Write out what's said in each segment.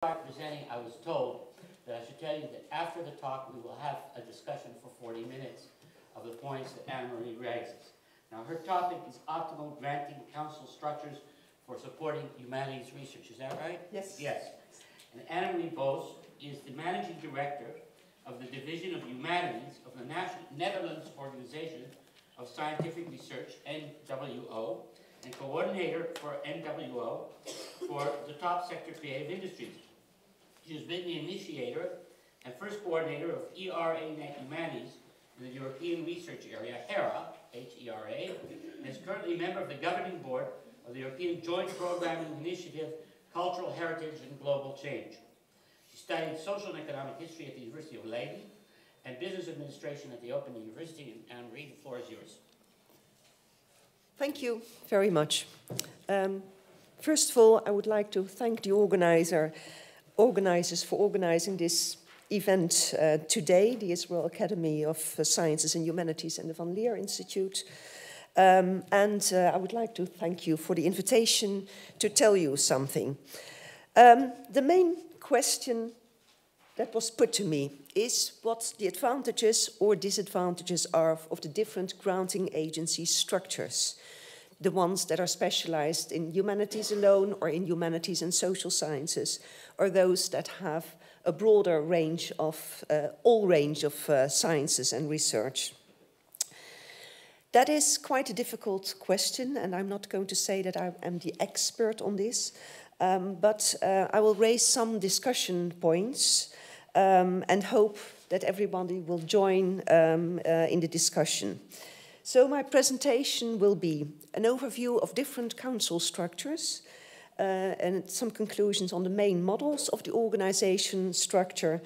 start presenting, I was told that I should tell you that after the talk we will have a discussion for 40 minutes of the points that Annemarie raises. Now her topic is optimal granting council structures for supporting humanities research. Is that right? Yes. Yes. And Annemarie Bos is the managing director of the Division of Humanities of the Netherlands Organization of Scientific Research, NWO, and coordinator for NWO for the top sector creative industries. She has been the initiator and first coordinator of ERA Net Humanities in the European Research Area, HERA, H-E-R-A, and is currently a member of the governing board of the European Joint Programming Initiative, Cultural Heritage and Global Change. She studied social and economic history at the University of Leiden and business administration at the Open University. And Annemarie, the floor is yours. Thank you very much. First of all, I would like to thank the organizers for organizing this event today, the Israel Academy of Sciences and Humanities and the Van Leer Institute. I would like to thank you for the invitation to tell you something. The main question that was put to me is what the advantages or disadvantages are of the different granting agency structures, the ones that are specialized in humanities alone or in humanities and social sciences, or those that have a broader range of, all range of sciences and research. That is quite a difficult question, and I'm not going to say that I am the expert on this, but I will raise some discussion points and hope that everybody will join in the discussion. So my presentation will be an overview of different council structures and some conclusions on the main models of the organization structure,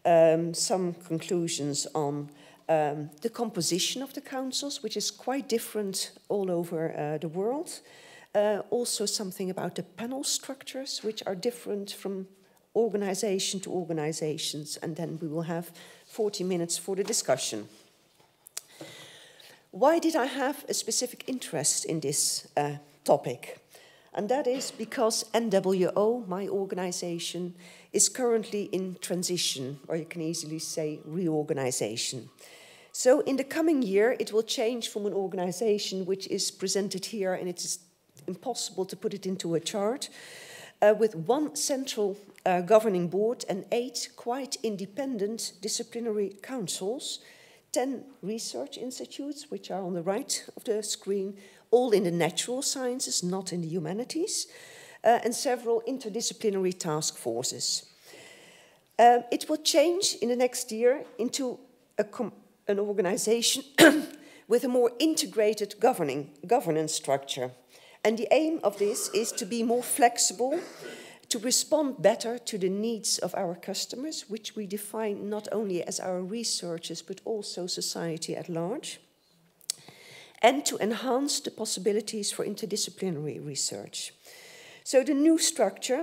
some conclusions on the composition of the councils, which is quite different all over the world. Also something about the panel structures, which are different from organization to organizations, and then we will have 40 minutes for the discussion. Why did I have a specific interest in this topic? And that is because NWO, my organization, is currently in transition, or you can easily say reorganization. So in the coming year, it will change from an organization which is presented here, and it is impossible to put it into a chart, with one central governing board and 8 quite independent disciplinary councils, 10 research institutes, which are on the right of the screen, all in the natural sciences, not in the humanities, and several interdisciplinary task forces. It will change in the next year into an organization with a more integrated governance structure. And the aim of this is to be more flexible, to respond better to the needs of our customers, which we define not only as our researchers, but also society at large, and to enhance the possibilities for interdisciplinary research. So the new structure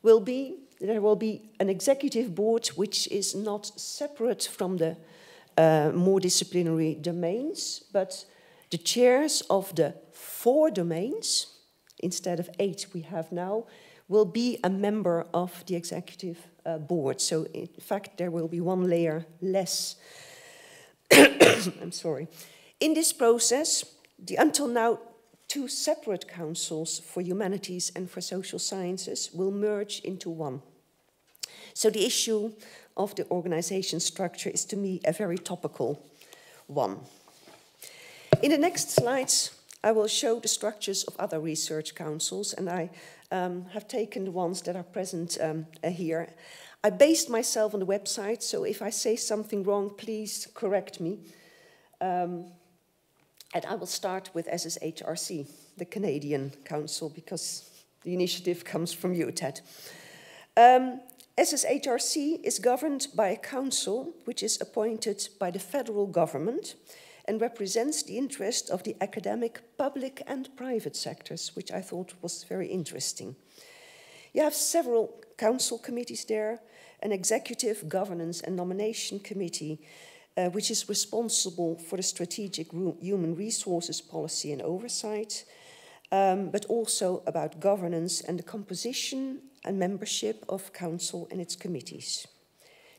will be, there will be an executive board which is not separate from the more disciplinary domains, but the chairs of the 4 domains, instead of 8 we have now, will be a member of the executive board. So in fact, there will be 1 layer less. I'm sorry. In this process, the until now 2 separate councils for humanities and for social sciences will merge into 1. So the issue of the organization structure is to me a very topical one. In the next slides, I will show the structures of other research councils, and I have taken the ones that are present here. I based myself on the website, so if I say something wrong, please correct me. And I will start with SSHRC, the Canadian Council, because the initiative comes from you, Ted. SSHRC is governed by a council which is appointed by the federal government and represents the interest of the academic, public and private sectors, which I thought was very interesting. You have several council committees there, an executive governance and nomination committee, which is responsible for the strategic human resources policy and oversight, but also about governance and the composition and membership of council and its committees.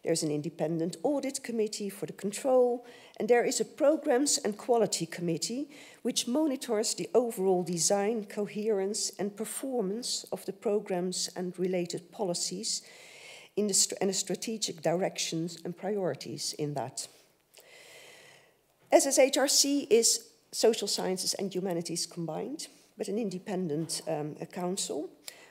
There's an independent audit committee for the control, and there is a programs and quality committee which monitors the overall design, coherence and performance of the programs and related policies and the strategic directions and priorities in that. SSHRC is social sciences and humanities combined, but an independent council.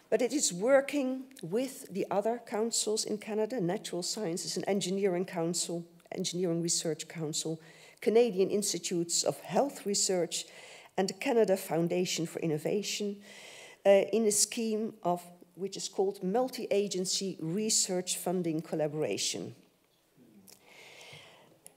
But it is working with the other councils in Canada, Natural Sciences and Engineering Council, Engineering Research Council, Canadian Institutes of Health Research, and the Canada Foundation for Innovation in a scheme of which is called Multi-Agency Research Funding Collaboration.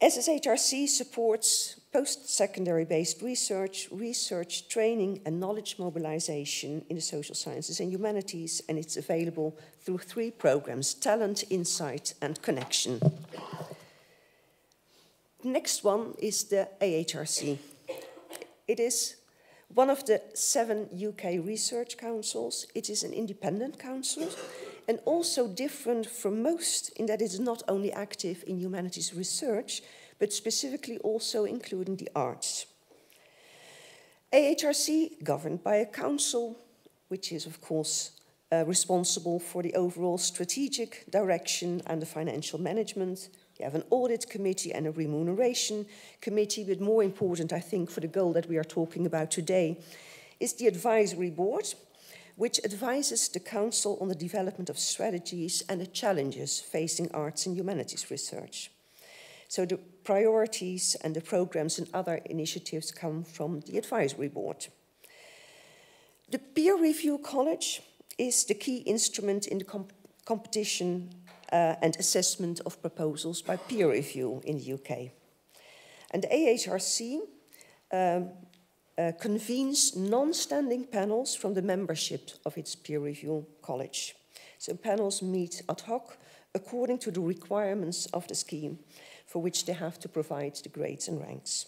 SSHRC supports post-secondary based research, research training and knowledge mobilization in the social sciences and humanities, and it's available through 3 programs: Talent, Insight and Connection. The next one is the AHRC. It is one of the 7 UK research councils. It is an independent council and also different from most in that it is not only active in humanities research, but specifically also including the arts. AHRC, governed by a council, which is of course responsible for the overall strategic direction and the financial management. You have an audit committee and a remuneration committee, but more important, I think, for the goal that we are talking about today, is the advisory board, which advises the council on the development of strategies and the challenges facing arts and humanities research. So the priorities and the programs and other initiatives come from the advisory board. The peer review college is the key instrument in the competition and assessment of proposals by peer review in the UK. And the AHRC convenes non-standing panels from the membership of its peer review college. So panels meet ad hoc according to the requirements of the scheme, for which they have to provide the grades and ranks.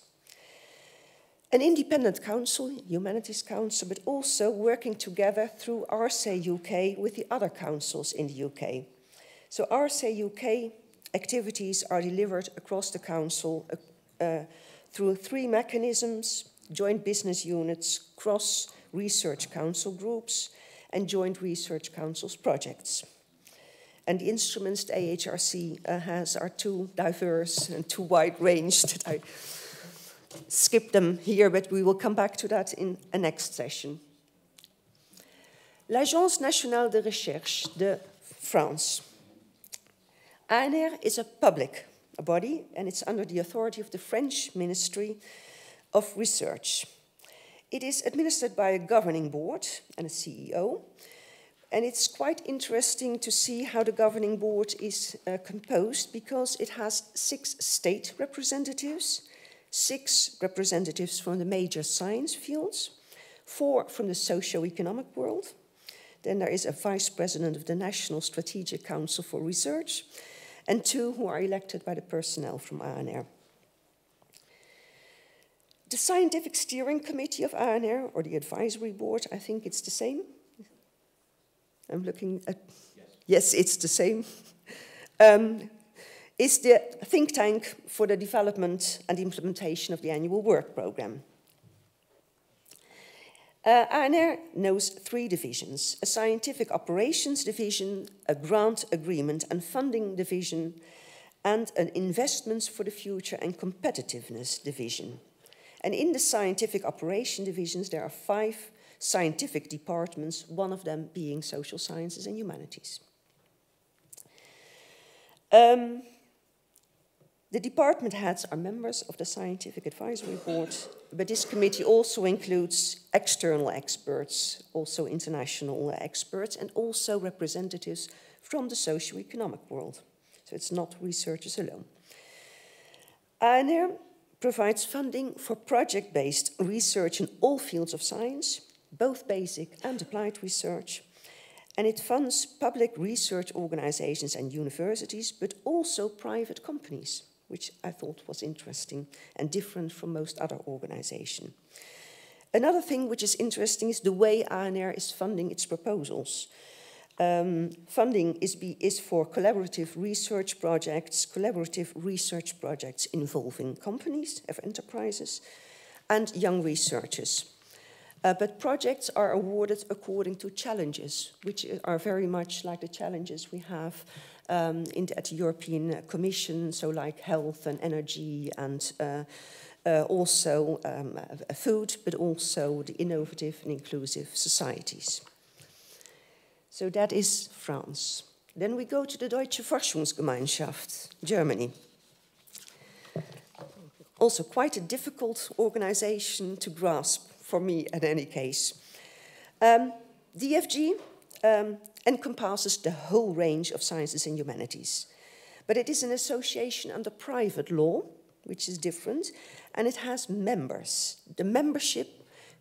An independent council, Humanities Council, but also working together through Ahrc UK with the other councils in the UK. So Ahrc UK activities are delivered across the council through 3 mechanisms: joint business units, cross-research council groups, and joint research councils projects. And the instruments the AHRC has are too diverse and too wide-ranged that I skip them here, but we will come back to that in a next session. L'Agence Nationale de Recherche de France. Ahrc is a public body, and it's under the authority of the French Ministry of Research. It is administered by a governing board and a CEO, and it's quite interesting to see how the governing board is composed, because it has 6 state representatives, 6 representatives from the major science fields, 4 from the socio-economic world. Then there is a vice president of the National Strategic Council for Research, and 2 who are elected by the personnel from Ahrc. The Scientific Steering Committee of Ahrc, or the Advisory Board, I think it's the same. I'm looking at, yes, it's the same. Is the think tank for the development and implementation of the annual work program. Ahrc knows 3 divisions: a scientific operations division, a grant agreement and funding division, and an investments for the future and competitiveness division. And in the scientific operation divisions, there are 5 scientific departments, one of them being social sciences and humanities. The department heads are members of the Scientific Advisory Board, but this committee also includes external experts, also international experts, and also representatives from the socio-economic world. So it's not researchers alone. Ahrc provides funding for project-based research in all fields of science, both basic and applied research, and it funds public research organizations and universities, but also private companies, which I thought was interesting and different from most other organizations. Another thing which is interesting is the way Ahrc is funding its proposals. Funding is for collaborative research projects involving companies, enterprises, and young researchers. But projects are awarded according to challenges, which are very much like the challenges we have at the European Commission, so like health and energy and also food, but also the innovative and inclusive societies. So that is France. Then we go to the Deutsche Forschungsgemeinschaft, Germany. Also quite a difficult organization to grasp, for me in any case. DFG encompasses the whole range of sciences and humanities, but it is an association under private law, which is different, and it has members. The membership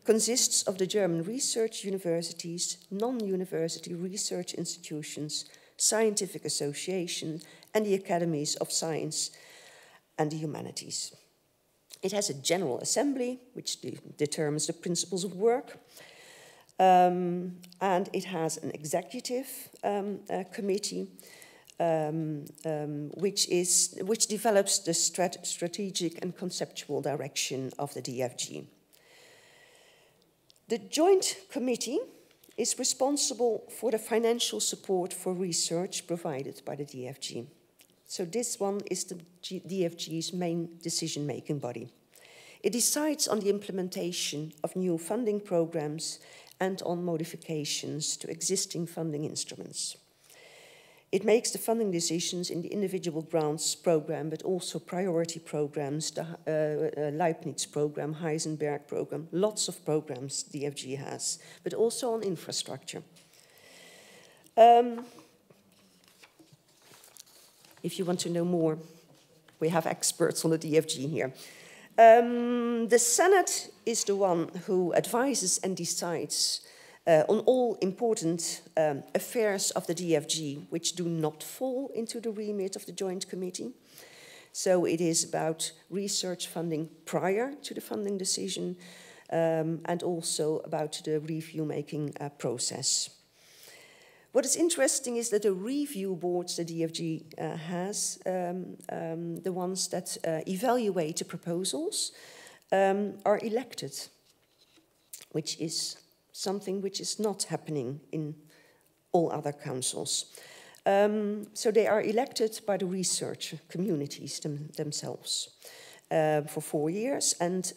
consists of the German research universities, non-university research institutions, scientific associations, and the academies of science and the humanities. It has a general assembly, which determines the principles of work, and it has an executive committee, which develops the strategic and conceptual direction of the DFG. The Joint Committee is responsible for the financial support for research provided by the DFG. So this one is the DFG's main decision-making body. It decides on the implementation of new funding programs and on modifications to existing funding instruments. It makes the funding decisions in the individual grants program, but also priority programs, the Leibniz program, Heisenberg program, lots of programs DFG has, but also on infrastructure. If you want to know more, we have experts on the DFG here. The Senate is the one who advises and decides on all important affairs of the DFG, which do not fall into the remit of the Joint Committee. So it is about research funding prior to the funding decision and also about the review-making process. What is interesting is that the review boards the DFG has, the ones that evaluate the proposals, are elected, which is something which is not happening in all other councils. So they are elected by the research communities themselves for 4 years, and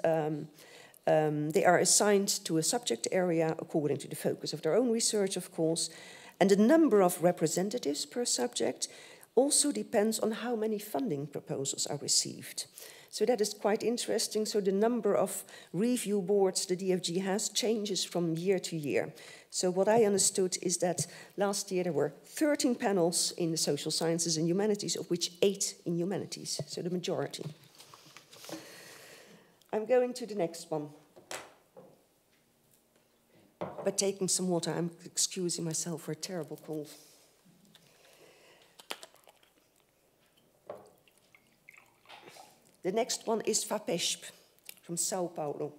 they are assigned to a subject area according to the focus of their own research, of course, and the number of representatives per subject also depends on how many funding proposals are received. So that is quite interesting. So the number of review boards the DFG has changes from year to year. So what I understood is that last year there were 13 panels in the social sciences and humanities, of which 8 in humanities, so the majority. I'm going to the next one. But taking some water, I'm excusing myself for a terrible cold. The next one is FAPESP from Sao Paulo,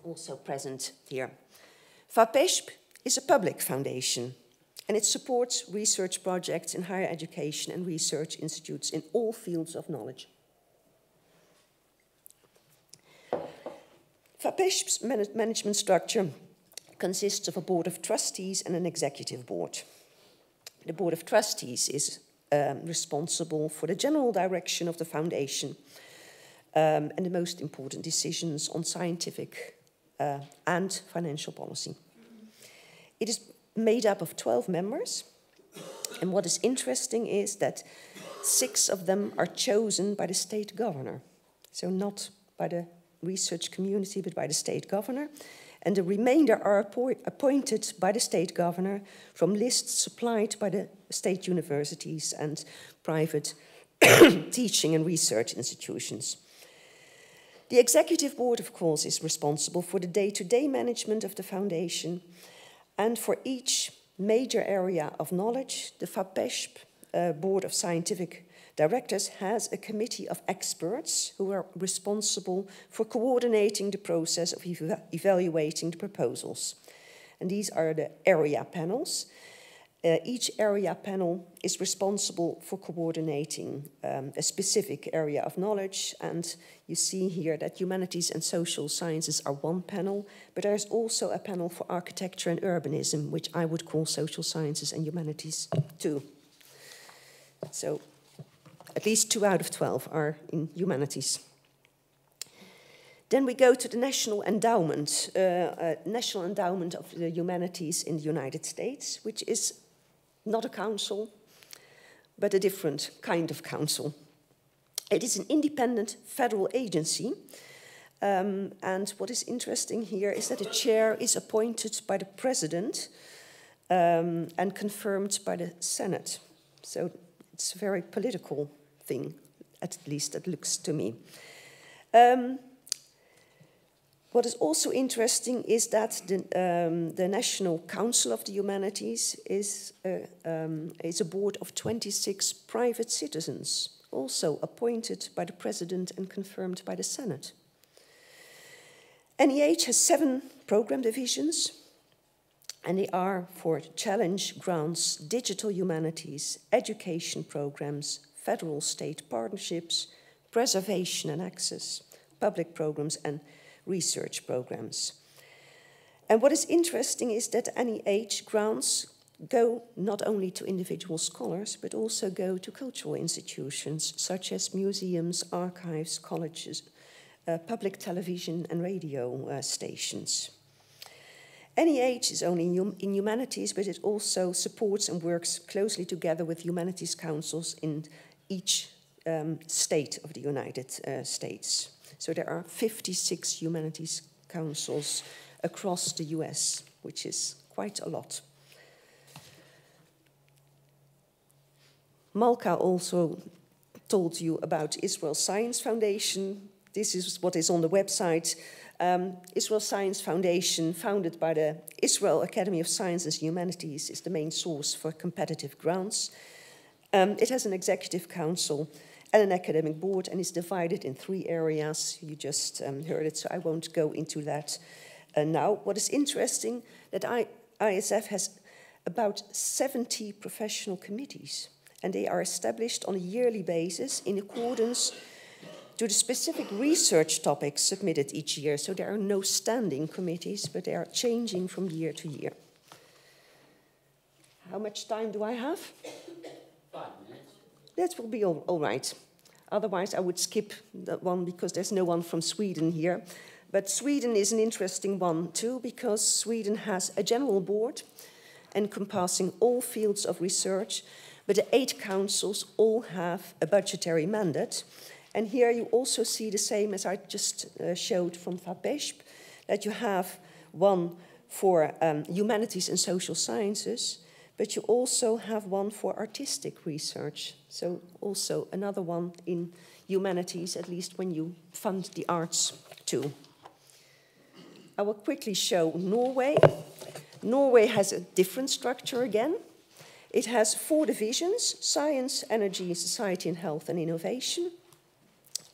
also present here. FAPESP is a public foundation, and it supports research projects in higher education and research institutes in all fields of knowledge. FAPESP's management structure consists of a board of trustees and an executive board. The board of trustees is responsible for the general direction of the foundation and the most important decisions on scientific and financial policy. It is made up of 12 members, and what is interesting is that 6 of them are chosen by the state governor, so not by the research community, but by the state governor, and the remainder are appointed by the state governor from lists supplied by the state universities and private teaching and research institutions. The executive board, of course, is responsible for the day-to-day management of the foundation, and for each major area of knowledge, the FAPESP Board of Scientific Directors has a committee of experts who are responsible for coordinating the process of evaluating the proposals. And these are the area panels. Each area panel is responsible for coordinating a specific area of knowledge, and you see here that humanities and social sciences are one panel, but there's also a panel for architecture and urbanism, which I would call social sciences and humanities too. So at least 2 out of 12 are in humanities. Then we go to the National Endowment of the Humanities in the United States, which is not a council, but a different kind of council. It is an independent federal agency, and what is interesting here is that the chair is appointed by the president and confirmed by the Senate. So it's a very political thing, at least it looks to me. What is also interesting is that the National Council of the Humanities is a board of 26 private citizens, also appointed by the President and confirmed by the Senate. NEH has 7 program divisions, and they are for challenge grants, digital humanities, education programs, federal-state partnerships, preservation and access, public programs, and research programs. And what is interesting is that NEH grants go not only to individual scholars, but also go to cultural institutions such as museums, archives, colleges, public television and radio stations. NEH is only in humanities, but it also supports and works closely together with humanities councils in each state of the United States. So there are 56 humanities councils across the US, which is quite a lot. Malka also told you about Israel Science Foundation. This is what is on the website. Israel Science Foundation, founded by the Israel Academy of Sciences and Humanities, is the main source for competitive grants. It has an executive council and an academic board, and is divided in 3 areas. You just heard it, so I won't go into that now. What is interesting, that ISF has about 70 professional committees, and they are established on a yearly basis in accordance to the specific research topics submitted each year. So there are no standing committees, but they are changing from year to year. How much time do I have? 5 minutes. That will be all right. Otherwise, I would skip that one because there's no one from Sweden here. But Sweden is an interesting one too, because Sweden has a general board encompassing all fields of research, but the 8 councils all have a budgetary mandate. And here you also see the same as I just showed from FAPESP, that you have one for humanities and social sciences, but you also have one for artistic research. So also another one in humanities, at least when you fund the arts too. I will quickly show Norway. Norway has a different structure again. It has 4 divisions: science, energy, society and health, and innovation.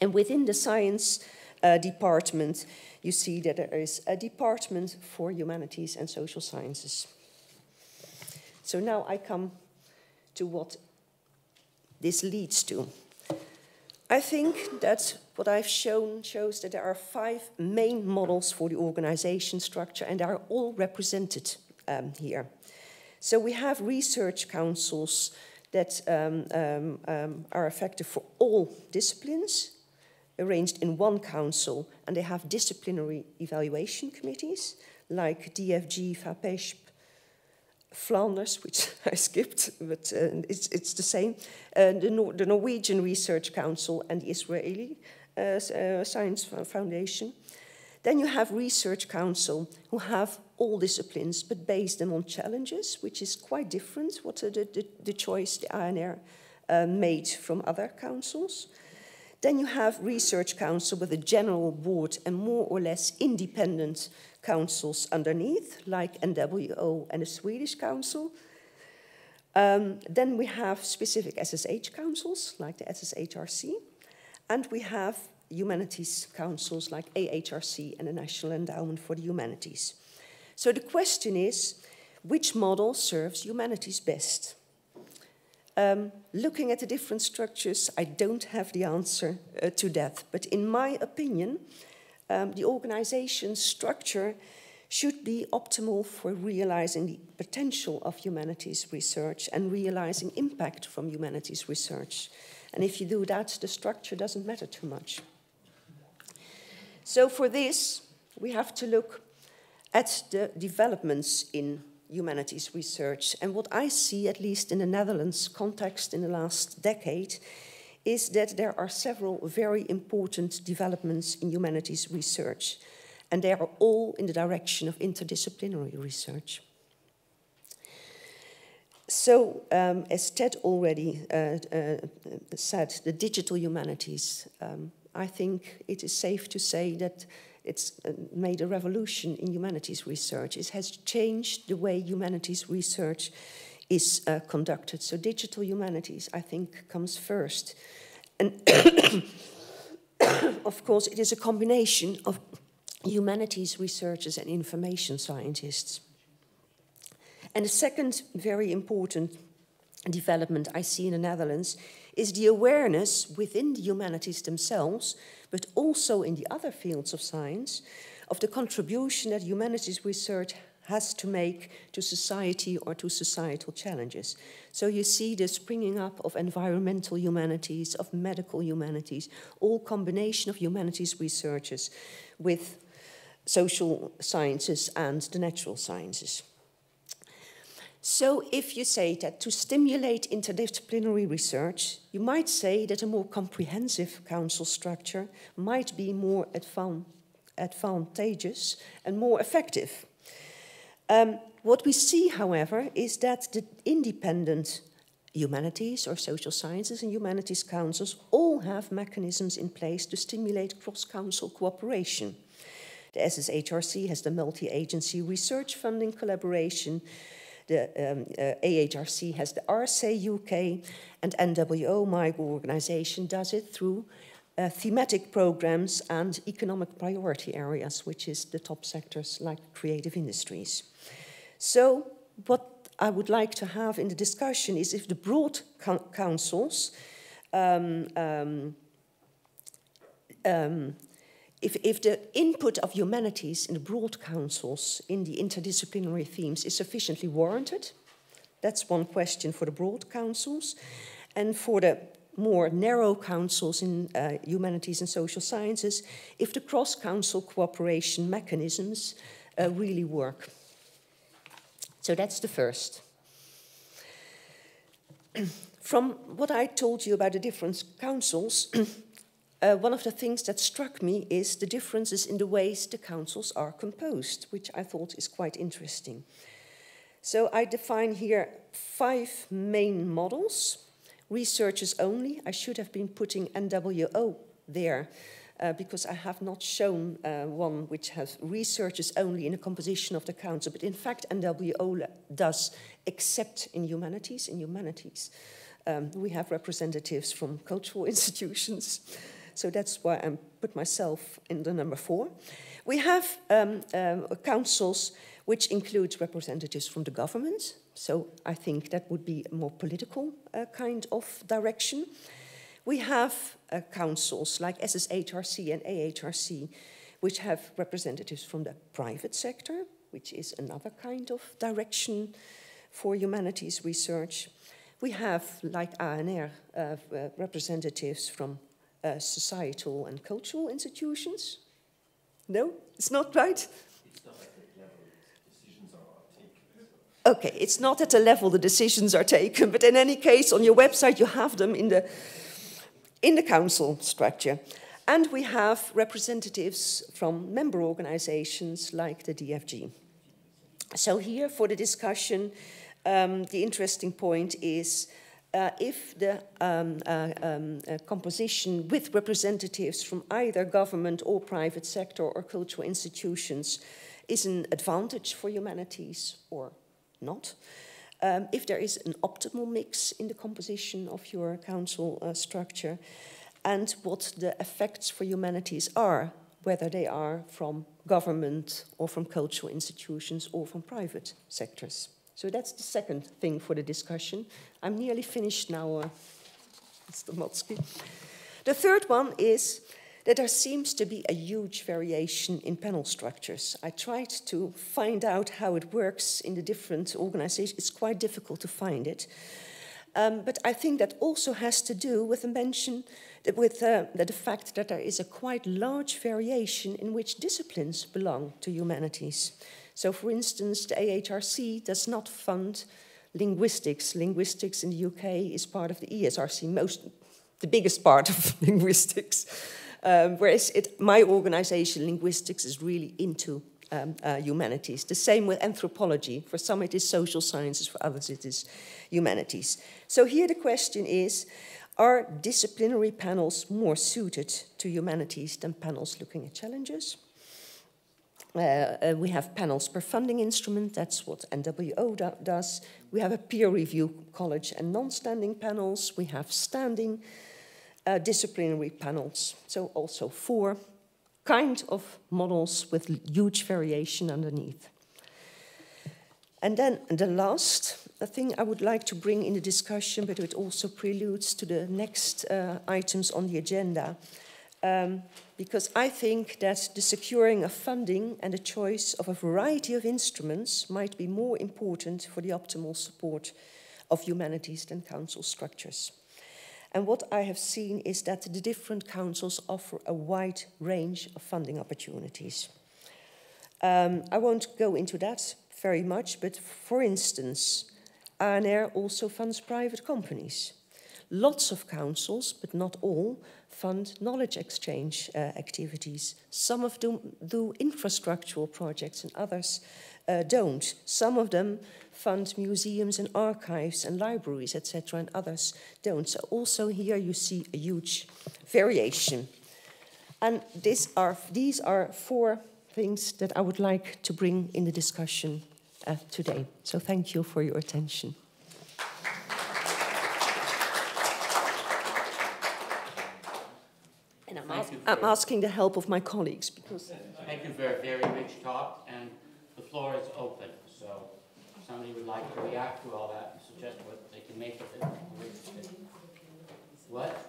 And within the science department, you see that there is a department for humanities and social sciences. So now I come to what this leads to. I think that what I've shown shows that there are 5 main models for the organization structure, and they are all represented here. So we have research councils that are effective for all disciplines, arranged in one council, and they have disciplinary evaluation committees, like DFG, FAPESP, Flanders, which I skipped, but it's the same, the Norwegian Research Council and the Israeli Science Foundation. Then you have Research Council, who have all disciplines, but base them on challenges, which is quite different, what the choice the ANR made from other councils. Then you have Research Council with a general board and more or less independent councils underneath, like NWO and the Swedish Council. Then we have specific SSH councils, like the SSHRC, and we have humanities councils like AHRC and the National Endowment for the Humanities. So the question is, which model serves humanities best? Looking at the different structures, I don't have the answer to that, but in my opinion, the organization structure should be optimal for realizing the potential of humanities research and realizing impact from humanities research. And if you do that, the structure doesn't matter too much. So for this, we have to look at the developments in humanities research. And what I see, at least in the Netherlands context in the last decade, is that there are several very important developments in humanities research. And they are all in the direction of interdisciplinary research. So, as Ted already said, the digital humanities, I think it is safe to say that it's made a revolution in humanities research. It has changed the way humanities research is conducted. So digital humanities, I think, comes first. And of course, it is a combination of humanities researchers and information scientists. And the second very important development I see in the Netherlands is the awareness within the humanities themselves, but also in the other fields of science, of the contribution that humanities research has to make to society or to societal challenges. So you see the springing up of environmental humanities, of medical humanities, all combination of humanities researchers with social sciences and the natural sciences. So if you say that to stimulate interdisciplinary research, you might say that a more comprehensive council structure might be more advantageous and more effective. What we see, however, is that the independent humanities or social sciences and humanities councils all have mechanisms in place to stimulate cross-council cooperation. The SSHRC has the multi-agency research funding collaboration. The AHRC has the Ahrc UK, and NWO, my organization, does it through thematic programs and economic priority areas, which is the top sectors like creative industries. So what I would like to have in the discussion is if the broad councils if the input of humanities in the broad councils in the interdisciplinary themes is sufficiently warranted. That's one question for the broad councils. And for the more narrow councils in humanities and social sciences, if the cross-council cooperation mechanisms really work. So that's the first. From what I told you about the different councils, one of the things that struck me is the differences in the ways the councils are composed, which I thought is quite interesting. So I define here 5 main models. Researchers only. I should have been putting NWO there because I have not shown one which has researchers only in the composition of the council, but in fact NWO does, except in humanities. In humanities, we have representatives from cultural institutions. So that's why I put myself in the number 4. We have councils which include representatives from the government. So I think that would be a more political kind of direction. We have councils like SSHRC and AHRC, which have representatives from the private sector, which is another kind of direction for humanities research. We have, like Ahrc, representatives from societal and cultural institutions. No, it's not right? It's not at the level decisions are taken. Okay, it's not at the level the decisions are taken, but in any case, on your website you have them in the council structure. And we have representatives from member organizations like the DFG. So here for the discussion, the interesting point is if the composition with representatives from either government or private sector or cultural institutions is an advantage for humanities or not. if there is an optimal mix in the composition of your council structure, and what the effects for humanities are, whether they are from government or from cultural institutions or from private sectors. So that's the second thing for the discussion. I'm nearly finished now, Mr. Motzky. The third one is that there seems to be a huge variation in panel structures. I tried to find out how it works in the different organizations. It's quite difficult to find it. But I think that also has to do with the fact that there is a quite large variation in which disciplines belong to humanities. So, for instance, the Ahrc does not fund linguistics. Linguistics in the UK is part of the ESRC, the biggest part of linguistics. Whereas my organization, Linguistics, is really into humanities. The same with anthropology. For some it is social sciences, for others it is humanities. So here the question is, are disciplinary panels more suited to humanities than panels looking at challenges? We have panels per funding instrument, that's what NWO does. We have a peer review college and non-standing panels. We have standing disciplinary panels. So also 4 kind of models with huge variation underneath. And then the last thing I would like to bring in the discussion, but it also preludes to the next items on the agenda, because I think that the securing of funding and the choice of a variety of instruments might be more important for the optimal support of humanities than council structures. And what I have seen is that the different councils offer a wide range of funding opportunities. I won't go into that very much, but for instance, Ahrc also funds private companies. Lots of councils, but not all, fund knowledge exchange activities. Some of them do infrastructural projects and others don't. Some of them fund museums and archives and libraries, etc., and others don't. So also here you see a huge variation. And these are 4 things that I would like to bring in the discussion today. So thank you for your attention. And I'm asking the help of my colleagues because... Thank you for a very rich talk, and the floor is open. So if somebody would like to react to all that and suggest what they can make of it. What?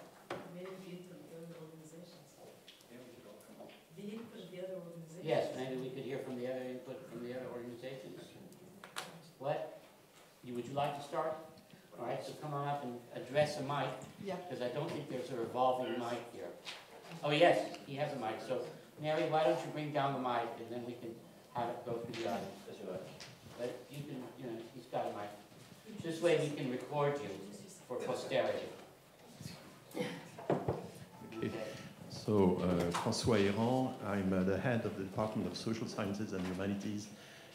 Yes, maybe we could hear from the other input from the other organizations. What? Would you like to start? All right, so come on up and address a mic. Yeah. Because I don't think there's a revolving mic here. Oh, yes, he has a mic. So, Mary, why don't you bring down the mic and then we can have it go through the audience. But you can, he's got a mic. This way we can record you for posterity. Okay. So, François Ahrc, I'm the head of the Department of Social Sciences and Humanities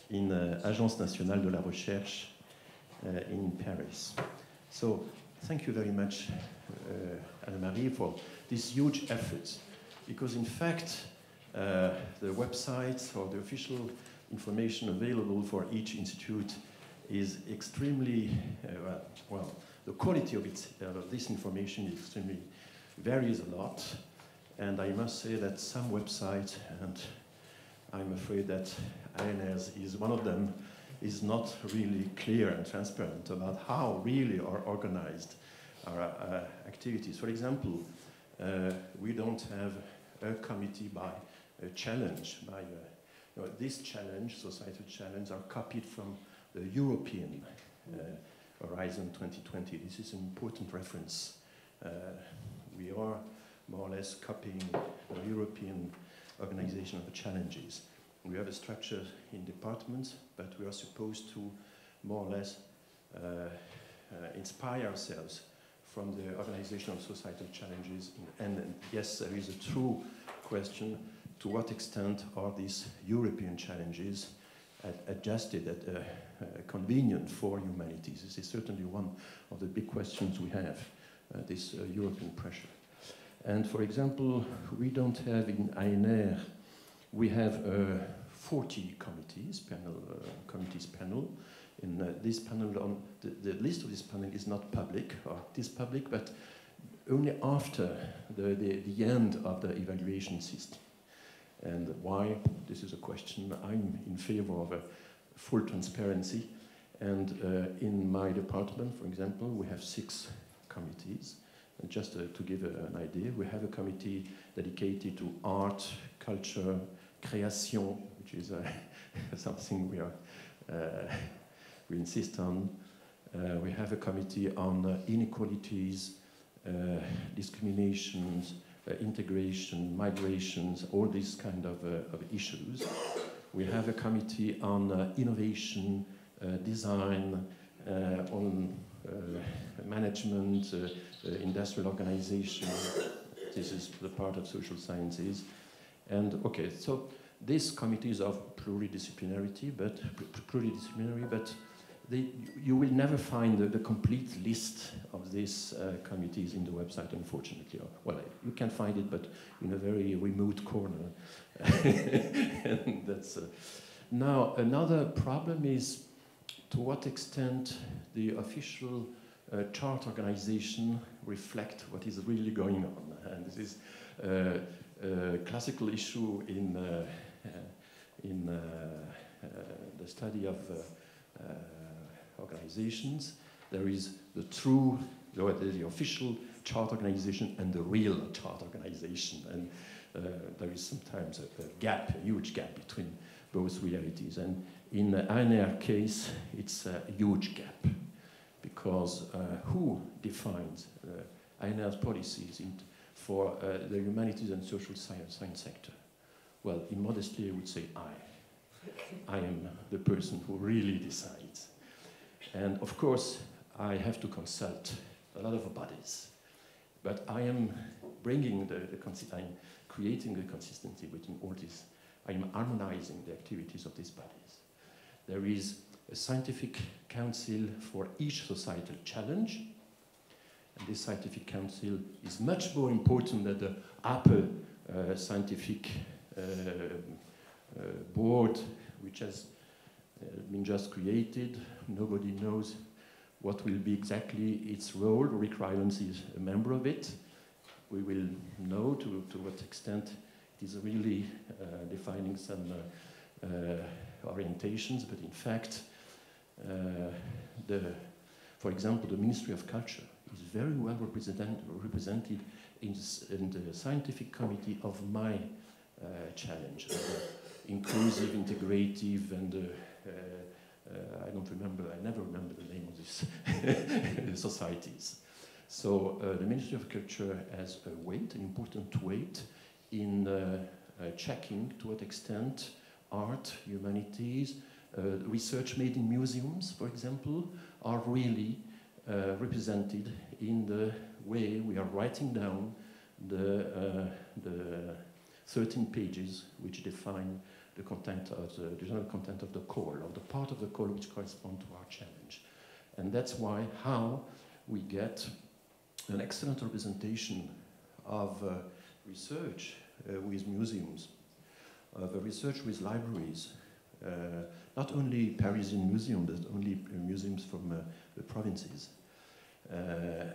in Agence Nationale de la Recherche in Paris. So, thank you very much, Annemarie, for this huge effort, because in fact, the website or the official information available for each institute is extremely, well, the quality of this information is extremely, varies a lot. And I must say that some websites, and I'm afraid that INS is one of them, is not really clear and transparent about how really are organized our activities. For example, we don't have a committee by a challenge. This challenge, societal challenge, are copied from the European Horizon 2020. This is an important reference. We are more or less copying the European organization of the challenges. We have a structure in departments, but we are supposed to more or less inspire ourselves from the organization of societal challenges. And yes, there is a true question, to what extent are these European challenges adjusted at convenient for humanities? This is certainly one of the big questions we have, this European pressure. And for example, we don't have in Ahrc, we have 40 committees panel, in this panel. On the list of this panel is not public, or it is public, but only after the end of the evaluation system. And why? This is a question. I'm in favor of a full transparency. And in my department, for example, we have 6 committees. And just to give an idea, we have a committee dedicated to art, culture, création, which is something we insist on. We have a committee on inequalities, discriminations, integration, migrations, all these kind of issues. We have a committee on innovation, design, on management, industrial organization. This is the part of social sciences. And okay, so these committees are pluridisciplinary, but you will never find the complete list of these committees in the website, unfortunately. Well, you can find it, but in a very remote corner. And that's, now, another problem is to what extent the official chart organization reflect what is really going on. And this is a classical issue in the study of organizations. There is the true, the official chart organization and the real chart organization. And there is sometimes a gap, a huge gap between both realities. And in the Ahrc case, it's a huge gap, because who defines Ahrc's policies for the humanities and social science sector? Well, immodestly, I would say I am the person who really decides. And of course, I have to consult a lot of bodies, but I am bringing I'm creating the consistency between all this. I am harmonizing the activities of these bodies. There is a scientific council for each societal challenge, and this scientific council is much more important than the upper scientific board, which has been just created. Nobody knows what will be exactly its role. Rick Rylance is a member of it. We will know to what extent it is really defining some orientations, but in fact, for example, the Ministry of Culture is very well represented in the scientific committee of my challenge, inclusive, integrative, and I never remember the name of these societies. So the Ministry of Culture has a weight, an important weight, in checking to what extent art, humanities, research made in museums, for example, are really represented in the way we are writing down the 13 pages which define the content of the general content of the call, or the part of the call which correspond to our challenge. And that's how we get an excellent representation of research with museums, of research with libraries, not only Parisian museums, but only museums from the provinces.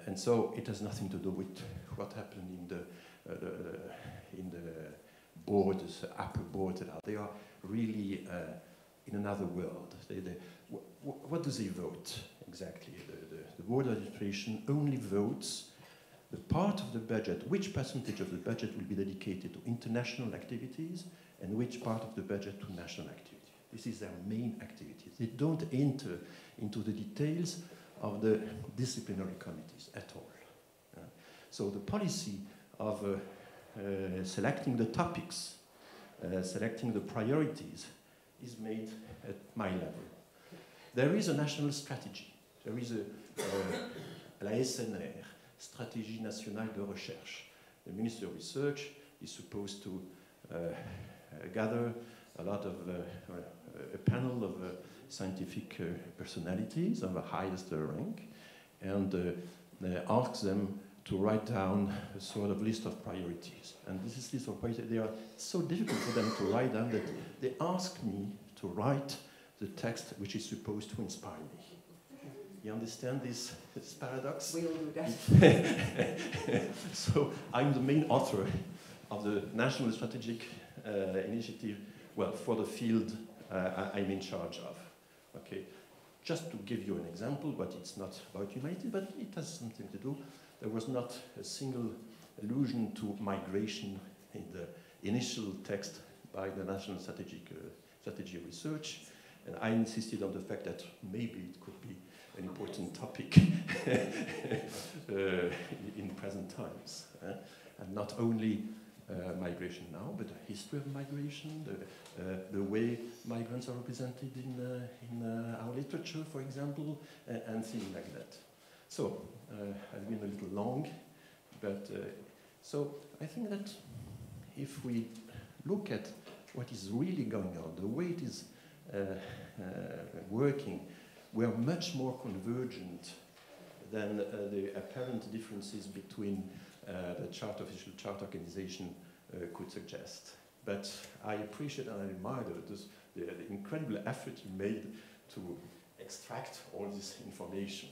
And so it has nothing to do with what happened in the boards, upper boards. They are really in another world. What do they vote exactly? The board of administration only votes the part of the budget, which percentage of the budget will be dedicated to international activities and which part of the budget to national activity. This is their main activity. They don't enter into the details of the disciplinary committees at all. So the policy of selecting the topics, selecting the priorities, is made at my level. There is a national strategy. There is la SNR, Stratégie Nationale de Recherche. The Ministry of Research is supposed to gather a lot of a panel of scientific personalities of the highest rank, and ask them to write down a sort of list of priorities. And this is list of priorities. They are so difficult for them to write down that they ask me to write the text which is supposed to inspire me. You understand this paradox? We all do that. So I'm the main author of the National Strategic Initiative, well, for the field I'm in charge of. Okay, just to give you an example, but it's not about humanity, but it has something to do. There was not a single allusion to migration in the initial text by the National Strategy Research, and I insisted on the fact that maybe it could be an important topic in present times, and not only migration now, but the history of migration, the way migrants are represented in our literature, for example, and things like that. So I've been a little long, but so I think that if we look at what is really going on, the way it is working, we are much more convergent than the apparent differences between the official chart organization could suggest. But I appreciate and I admire the incredible effort you made to extract all this information.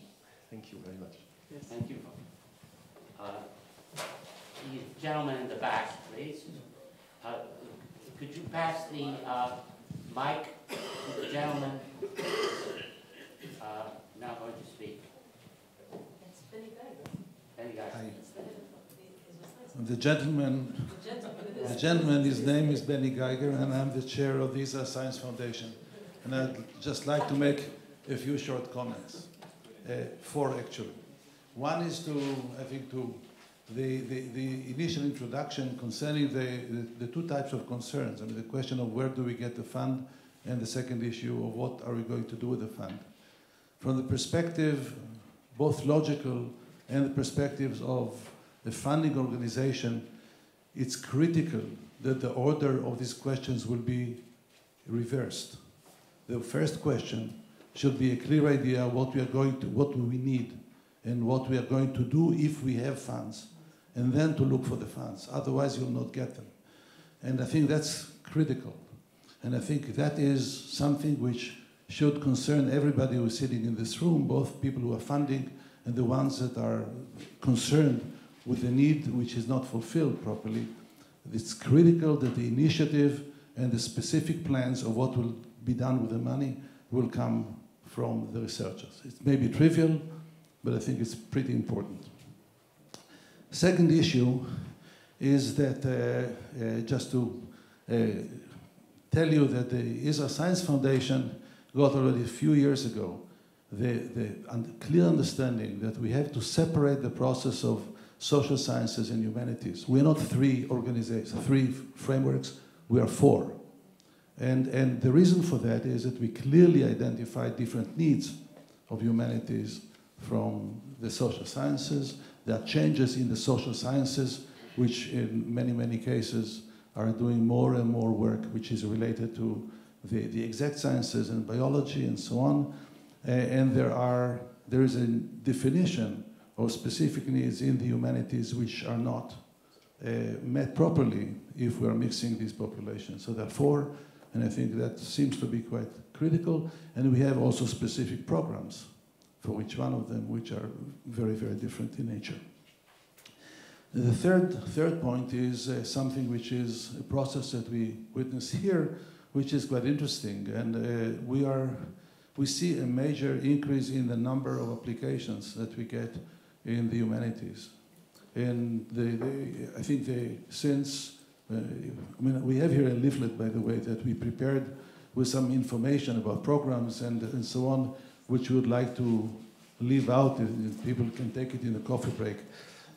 Thank you very much. Yes. Thank you. The gentleman in the back, please. Could you pass the mic to the gentleman now going to speak? It's Benny Geiger. Benny Geiger. Hi. The gentleman, his name is Benny Geiger, and I'm the chair of the Ahrc Science Foundation. And I'd just like to make a few short comments. Four, actually. One is to the initial introduction concerning the two types of concerns. I mean, the question of where do we get the fund, and the second issue of what are we going to do with the fund. From the perspective, both logical and the perspectives of the funding organization, it's critical that the order of these questions will be reversed. The first question should be a clear idea of what do we need, and what we are going to do if we have funds, and then to look for the funds. Otherwise, you'll not get them. And I think that's critical. And I think that is something which should concern everybody who is sitting in this room, both people who are funding and the ones that are concerned with the need which is not fulfilled properly. It's critical that the initiative and the specific plans of what will be done with the money will come from the researchers. It may be trivial, but I think it's pretty important. Second issue is that just to tell you that the Ahrc Science Foundation got already a few years ago the clear understanding that we have to separate the process of social sciences and humanities. We're not three organizations, three frameworks, we are four. And the reason for that is that we clearly identify different needs of humanities from the social sciences. There are changes in the social sciences, which in many, many cases are doing more and more work which is related to the exact sciences and biology and so on. And there is a definition of specific needs in the humanities which are not met properly if we are mixing these populations. So therefore, and I think that seems to be quite critical, and we have also specific programs for each one of them which are very, very different in nature. The third point is something which is a process that we witness here, which is quite interesting, and we see a major increase in the number of applications that we get in the humanities. And I think since, we have here a leaflet, by the way, that we prepared with some information about programs and so on, which we would like to leave out, and people can take it in the coffee break.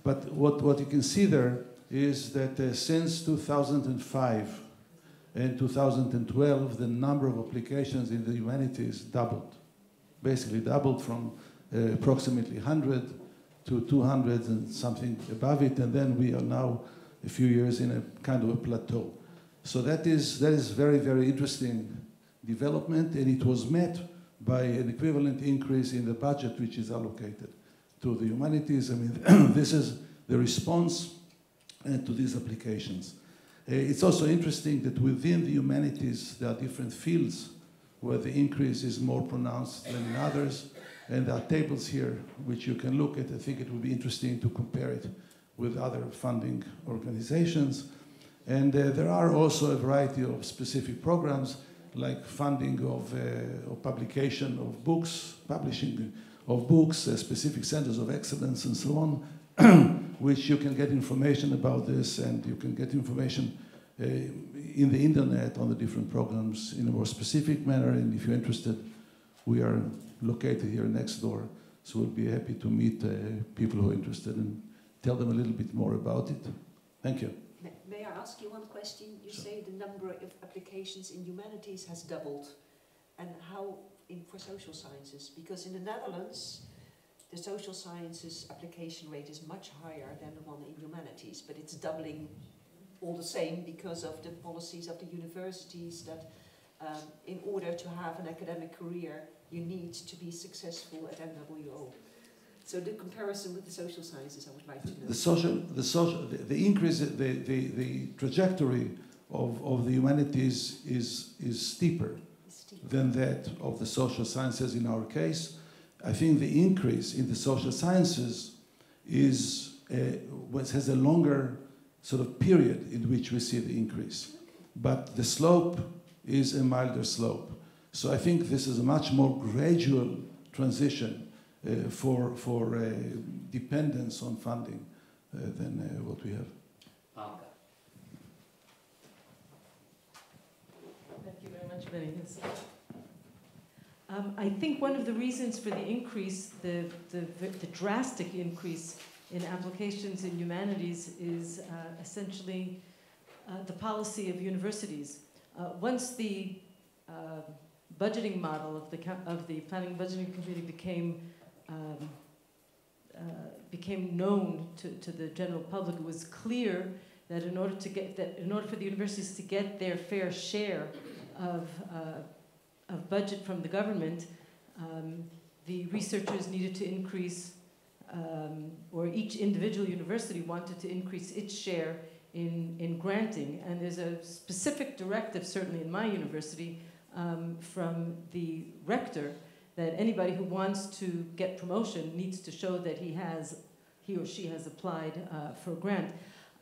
But what you can see there is that since 2005 and 2012, the number of applications in the humanities doubled. Basically doubled from approximately 100 to 200 and something above it, and then we are now a few years in a kind of a plateau. So that is very, very interesting development, and it was met by an equivalent increase in the budget which is allocated to the humanities. I mean, this is the response to these applications. It's also interesting that within the humanities there are different fields where the increase is more pronounced than in others. And there are tables here which you can look at. I think it would be interesting to compare it with other funding organizations. And there are also a variety of specific programs like funding of publication of books, publishing of books, specific centers of excellence and so on, which you can get information about this, and you can get information in the internet on the different programs in a more specific manner. And if you're interested, we are located here next door, so we'll be happy to meet people who are interested and tell them a little bit more about it. Thank you. May I ask you one question? You Sure. say the number of applications in humanities has doubled. And how for social sciences? Because in the Netherlands, the social sciences application rate is much higher than the one in humanities, but it's doubling all the same because of the policies of the universities that in order to have an academic career, you need to be successful at NWO. So the comparison with the social sciences, I would like to know. The increase, the trajectory of the humanities is steeper than that of the social sciences in our case. I think the increase in the social sciences has a longer sort of period in which we see the increase. But the slope is a milder slope. So I think this is a much more gradual transition for dependence on funding than what we have. Thank you very much, Benny. I think one of the reasons for the increase, the drastic increase in applications in humanities is essentially the policy of universities. Once the budgeting model of the Planning Budgeting Committee became known to the general public, it was clear that in order for the universities to get their fair share of budget from the government, the researchers needed to increase, or each individual university wanted to increase its share in granting. And there's a specific directive, certainly in my university, from the rector, that anybody who wants to get promotion needs to show that he or she has applied for a grant.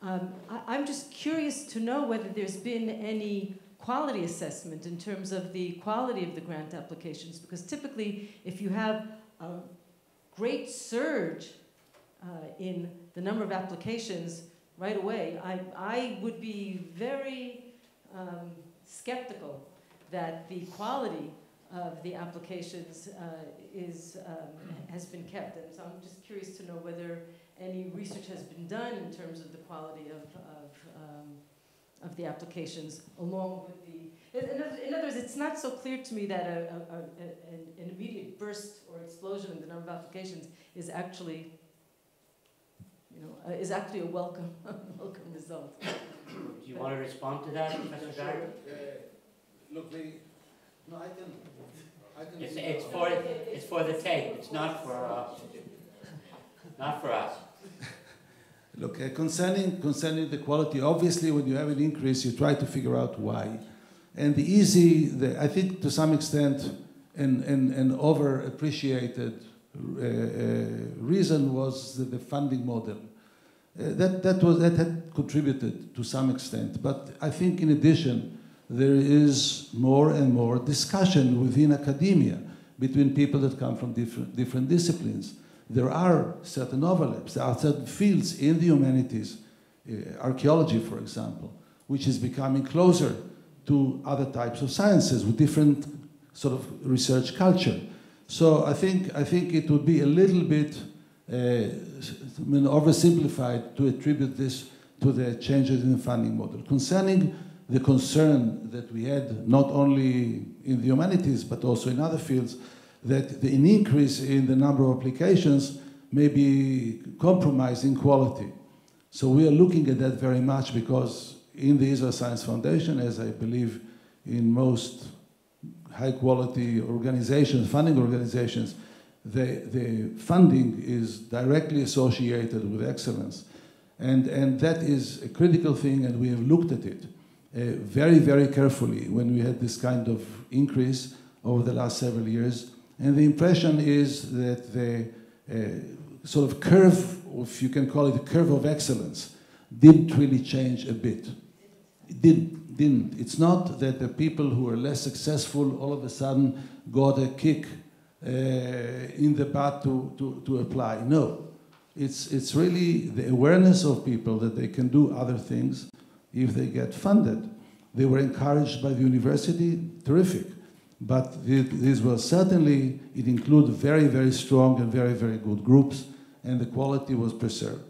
I'm just curious to know whether there's been any quality assessment in terms of the quality of the grant applications, because typically if you have a great surge in the number of applications right away, I would be very skeptical that the quality of the applications has been kept. And so I'm just curious to know whether any research has been done in terms of the quality of the applications, along with the... In other words, it's not so clear to me that an immediate burst or explosion in the number of applications is actually, a welcome result. Do you want to respond to that, Professor Geiger? Look, I can. It's for the tape. It's not for us. Look, concerning the quality, obviously when you have an increase, you try to figure out why. And I think to some extent, an overappreciated reason was the funding model. That had contributed to some extent. But I think in addition, there is more and more discussion within academia between people that come from different disciplines. There are certain overlaps. There are certain fields in the humanities, archaeology, for example, which is becoming closer to other types of sciences with different sort of research culture. So I think it would be a little bit oversimplified to attribute this to the changes in the funding model. Concerning the concern that we had, not only in the humanities, but also in other fields, that an increase in the number of applications may be compromising quality. So we are looking at that very much, because in the Israel Science Foundation, as I believe in most high-quality organizations, funding organizations, the funding is directly associated with excellence. And that is a critical thing, and we have looked at it very, very carefully when we had this kind of increase. over the last several years. And the impression is that the sort of curve, if you can call it a curve of excellence, didn't really change a bit. It didn't. It's not that the people who are less successful all of a sudden got a kick in the butt to apply. No. It's really the awareness of people that they can do other things if they get funded. They were encouraged by the university, terrific. But this was certainly, it included very, very strong and very, very good groups, and the quality was preserved.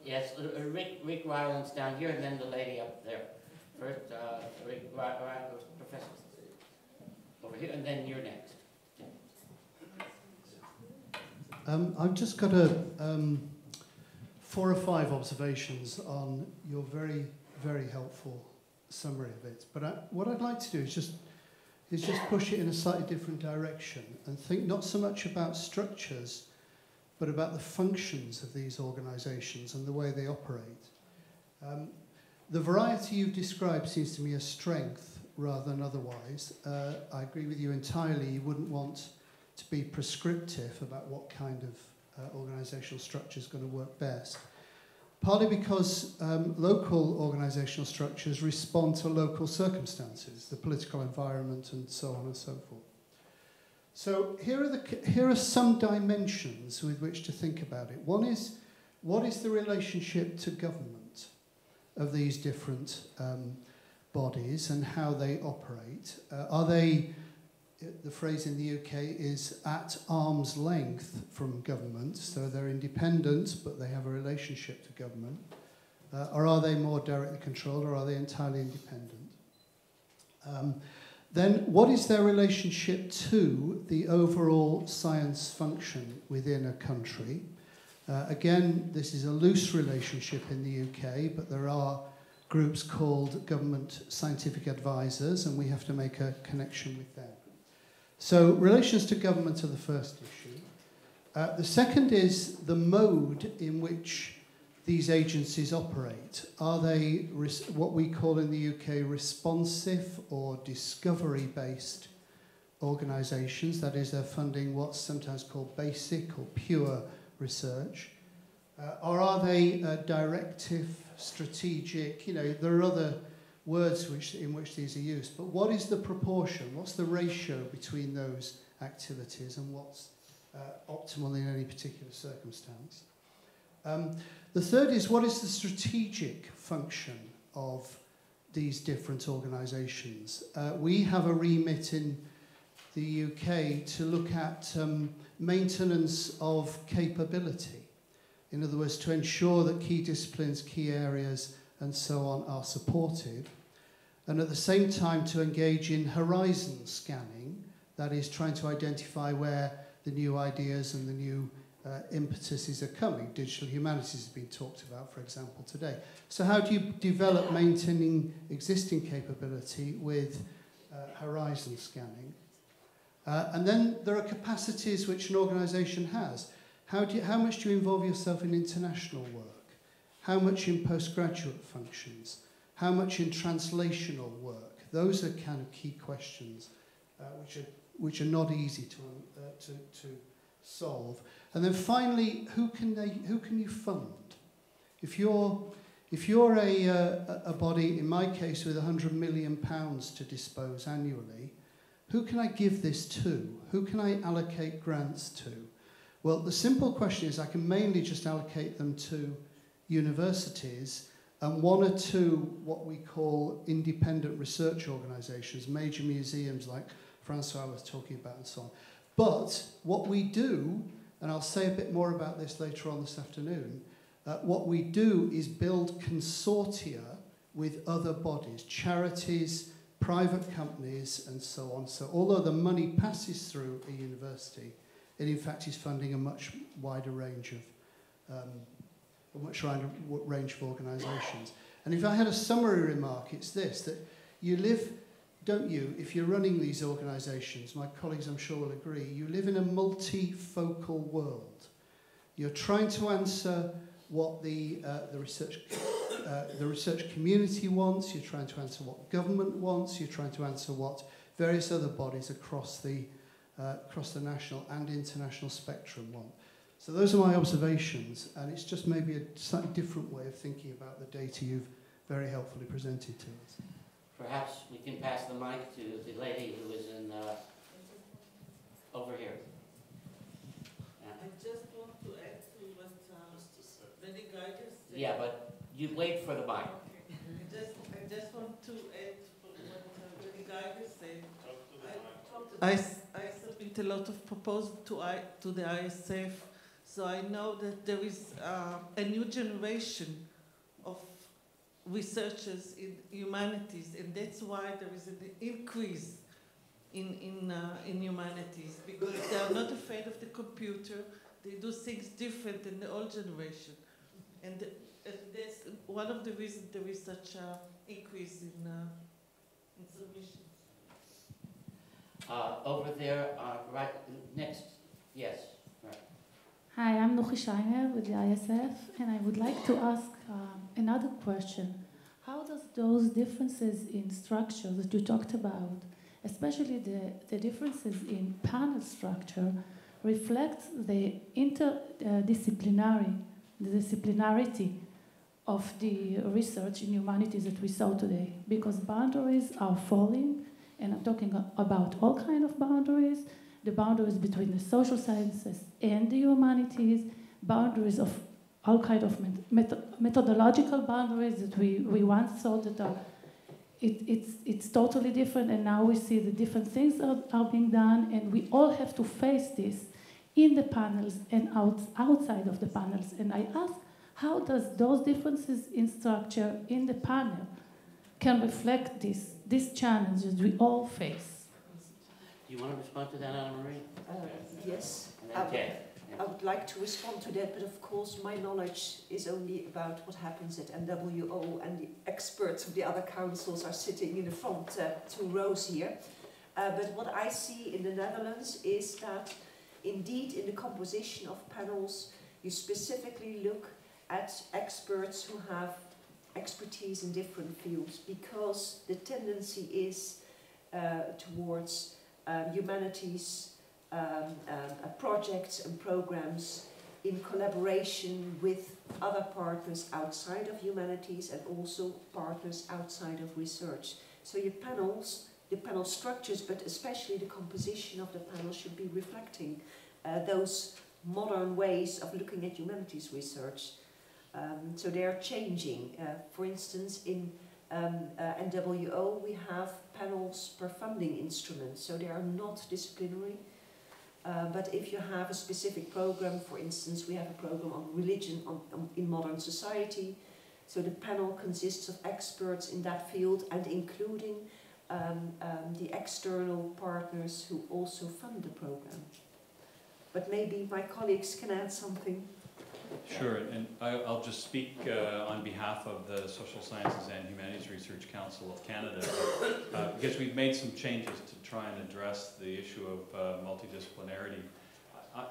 Yes, Rick Rylance down here, and then the lady up there. First, Rick Rylance, Professor. Over here, and then you're next. I've just got 4 or 5 observations on your very, very helpful summary of it. But what I'd like to do is just push it in a slightly different direction and think not so much about structures, but about the functions of these organisations and the way they operate. The variety you've described seems to me a strength rather than otherwise. I agree with you entirely. You wouldn't want to be prescriptive about what kind of organisational structure is going to work best. Partly because local organisational structures respond to local circumstances, the political environment and so on and so forth. So here are some dimensions with which to think about it. One is, what is the relationship to government of these different bodies and how they operate? Are they, the phrase in the UK is at arm's length from government, so they're independent, but they have a relationship to government? Or are they more directly controlled, or are they entirely independent? Then what is their relationship to the overall science function within a country? Again, this is a loose relationship in the UK, but there are groups called government scientific advisors, and we have to make a connection with them. So relations to government are the first issue. The second is the mode in which these agencies operate. Are they what we call in the UK responsive or discovery-based organisations? That is, they're funding what's sometimes called basic or pure research. Or are they directive, strategic? You know, there are other words in which these are used. But what is the proportion? What's the ratio between those activities and what's optimal in any particular circumstance? The third is, what is the strategic function of these different organisations? We have a remit in the UK to look at maintenance of capability. In other words, to ensure that key disciplines, key areas, and so on are supported. And at the same time to engage in horizon scanning, that is trying to identify where the new ideas and the new impetuses are coming. Digital humanities has been talked about, for example, today. So how do you develop maintaining existing capability with horizon scanning? And then there are capacities which an organisation has. How much do you involve yourself in international work? How much in postgraduate functions? How much in translational work? Those are kind of key questions which are not easy to solve. And then finally, who can you fund? If you're a body, in my case, with £100 million to dispose annually, who can I give this to? Who can I allocate grants to? Well, the simple question is I can mainly just allocate them to universities and 1 or 2 what we call independent research organisations, major museums like Francois was talking about and so on. But what we do, and I'll say a bit more about this later on this afternoon, what we do is build consortia with other bodies, charities, private companies, and so on. So although the money passes through a university, it in fact is funding a much wider range of organisations. And if I had a summary remark, it's this, that you live, don't you, if you're running these organisations, my colleagues I'm sure will agree, you live in a multifocal world. You're trying to answer what the research the research community wants, you're trying to answer what government wants, you're trying to answer what various other bodies across the national and international spectrum want. So those are my observations, and it's just maybe a slightly different way of thinking about the data you've very helpfully presented to us. Perhaps we can pass the mic to the lady who is in over here. I just want to add to what Benny Geiger said. Yeah, but you wait for the mic. Okay. I just want to add to what Benny Geiger said. I submit a lot of proposals to the ISF, so I know that there is a new generation of researchers in humanities, and that's why there is an increase in humanities, because they are not afraid of the computer. They do things different than the old generation, and that's one of the reasons there is such an increase in submissions. Over there, right next, yes. Right. Hi, I'm Nuchi Scheiner with the ISF, and I would like to ask another question. How does those differences in structure that you talked about, especially the differences in panel structure, reflect the disciplinarity of the research in humanities that we saw today? Because boundaries are falling, and I'm talking about all kinds of boundaries, the boundaries between the social sciences and the humanities, boundaries of all kinds of methodological boundaries that we once thought that it's totally different, and now we see the different things are being done, and we all have to face this in the panels and outside of the panels. And I ask, how does those differences in structure in the panel can reflect these challenges we all face? Do you want to respond to that, Annemarie? Yes. And then I would like to respond to that, but of course my knowledge is only about what happens at NWO, and the experts of the other councils are sitting in the front 2 rows here. But what I see in the Netherlands is that indeed in the composition of panels you specifically look at experts who have expertise in different fields, because the tendency is towards humanities projects and programs in collaboration with other partners outside of humanities and also partners outside of research. So your panels, the panel structures, but especially the composition of the panel should be reflecting those modern ways of looking at humanities research. So they are changing. For instance, in NWO we have panels per funding instrument, so they are not disciplinary. But if you have a specific program, for instance, we have a program on religion in modern society, so the panel consists of experts in that field and including the external partners who also fund the program. But maybe my colleagues can add something. Sure, and I'll just speak on behalf of the Social Sciences and Humanities Research Council of Canada, because we've made some changes to try and address the issue of multidisciplinarity.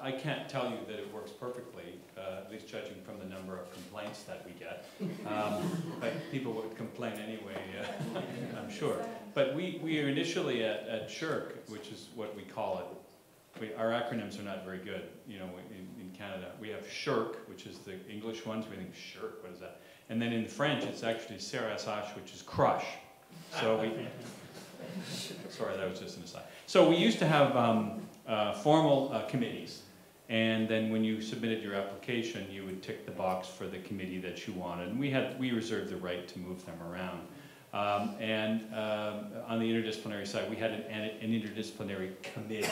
I can't tell you that it works perfectly, at least judging from the number of complaints that we get. But people would complain anyway, I'm sure. But we are initially at Ahrc, which is what we call it. Our acronyms are not very good, you know, in Canada. We have Ahrc, which is the English ones. We think Ahrc, what is that? And then in French, it's actually CRSH, which is crush. So we, sorry, that was just an aside. So we used to have formal committees. And then when you submitted your application, you would tick the box for the committee that you wanted. And we reserved the right to move them around. On the interdisciplinary side, we had an interdisciplinary committee,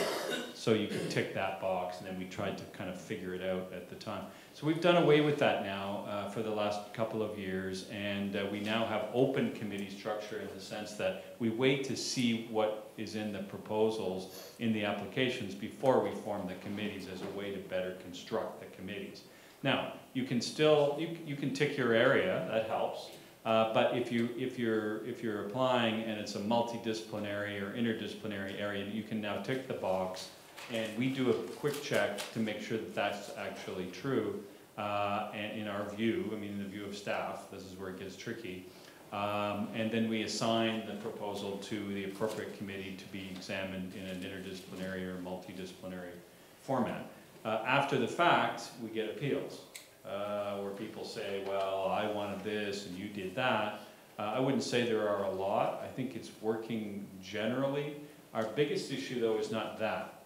so you could tick that box, and then we tried to kind of figure it out at the time. So we've done away with that now for the last couple of years, and we now have open committee structure in the sense that we wait to see what is in the proposals in the applications before we form the committees as a way to better construct the committees. Now, you can still, you can tick your area, that helps. But if you're applying and it's a multidisciplinary or interdisciplinary area, you can now tick the box, and we do a quick check to make sure that that's actually true. and in our view, I mean in the view of staff, this is where it gets tricky. And then we assign the proposal to the appropriate committee to be examined in an interdisciplinary or multidisciplinary format. After the fact, we get appeals, where people say, well, I wanted this and you did that. I wouldn't say there are a lot. I think it's working generally. Our biggest issue, though, is not that.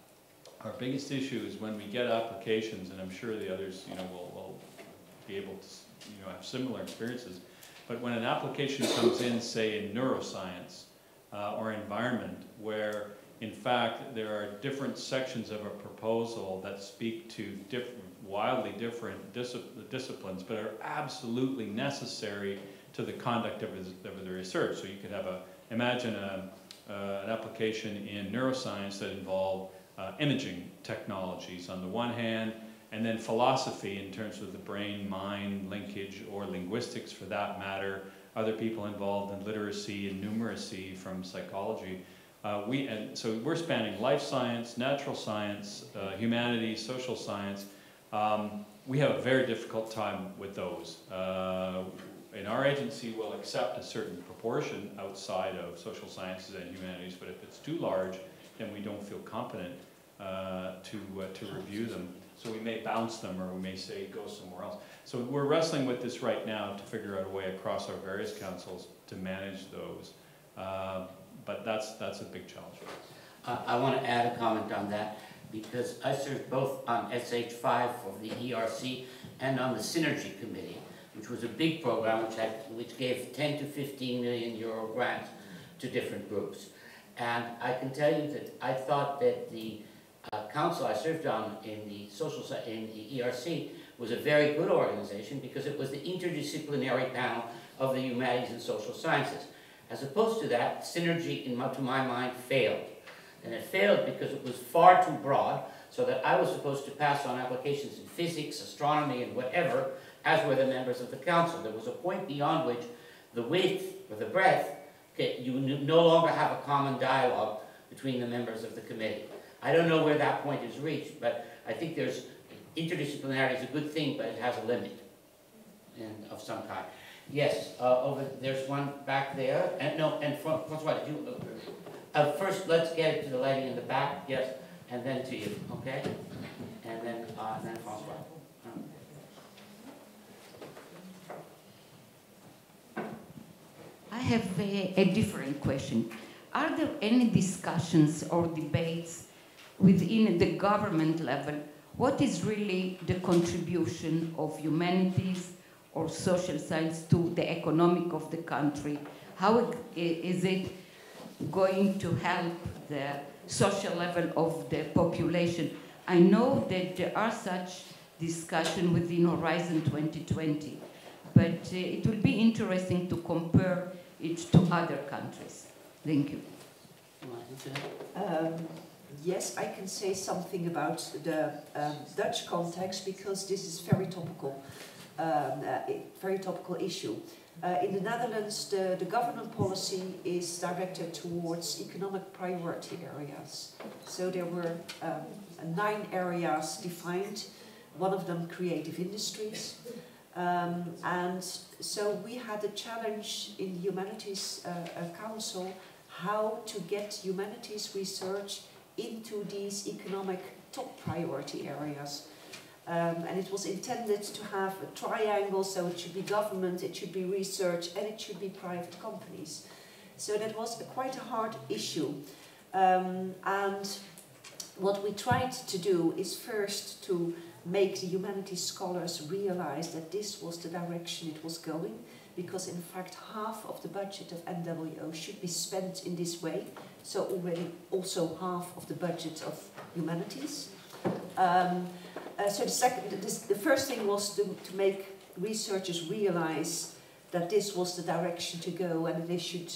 Our biggest issue is when we get applications, and I'm sure the others, will be able to, have similar experiences. But when an application comes in, say, in neuroscience or environment, where in fact there are different sections of a proposal that speak to wildly different disciplines, but are absolutely necessary to the conduct of the research. So you could have imagine an application in neuroscience that involved imaging technologies on the one hand, and then philosophy in terms of the brain-mind linkage, or linguistics for that matter, other people involved in literacy and numeracy from psychology. So we're spanning life science, natural science, humanities, social science. We have a very difficult time with those. In our agency, we'll accept a certain proportion outside of social sciences and humanities, but if it's too large, then we don't feel competent to review them. So we may bounce them, or we may say go somewhere else. So we're wrestling with this right now to figure out a way across our various councils to manage those. But that's a big challenge. I want to add a comment on that, because I served both on SH5 of the ERC and on the Synergy Committee, which was a big program which gave 10 to 15 million euro grants to different groups. And I can tell you that I thought that the council I served on in the ERC was a very good organization, because it was the interdisciplinary panel of the humanities and social sciences. As opposed to that, Synergy, to my mind, failed. And it failed because it was far too broad, so that I was supposed to pass on applications in physics, astronomy, and whatever, as were the members of the council. There was a point beyond which the width or the breadth, you no longer have a common dialogue between the members of the committee. I don't know where that point is reached, but I think interdisciplinarity is a good thing, but it has a limit of some kind. Yes, there's one back there. François, did you? First, let's get it to the lady in the back, yes, and then to you, okay? And then François. I have a different question. Are there any discussions or debates within the government level? What is really the contribution of humanities or social science to the economic of the country? How is it going to help the social level of the population? I know that there are such discussions within Horizon 2020, but it will be interesting to compare it to other countries. Thank you. Yes, I can say something about the Dutch context, because this is very topical issue. In the Netherlands, the government policy is directed towards economic priority areas. So there were 9 areas defined, one of them creative industries. And so we had a challenge in the Humanities Council how to get humanities research into these economic top priority areas. And it was intended to have a triangle, so it should be government, it should be research, and it should be private companies. So that was quite a hard issue. And what we tried to do is first to make the humanities scholars realize that this was the direction it was going, because in fact half of the budget of NWO should be spent in this way, so already also half of the budget of humanities. So the first thing was to make researchers realize that this was the direction to go and that they should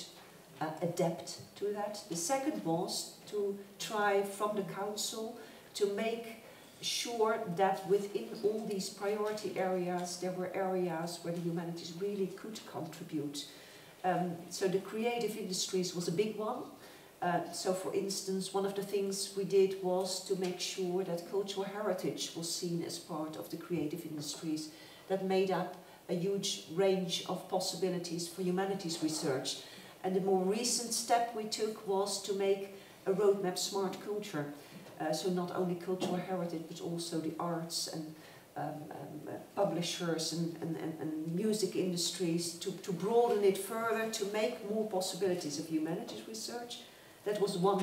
adapt to that. The second was to try from the council to make sure that within all these priority areas there were areas where the humanities really could contribute. So the creative industries was a big one. So for instance, one of the things we did was to make sure that cultural heritage was seen as part of the creative industries that made up a huge range of possibilities for humanities research. And the more recent step we took was to make a roadmap smart culture. So not only cultural heritage, but also the arts and publishers and music industries to broaden it further, to make more possibilities of humanities research. That was one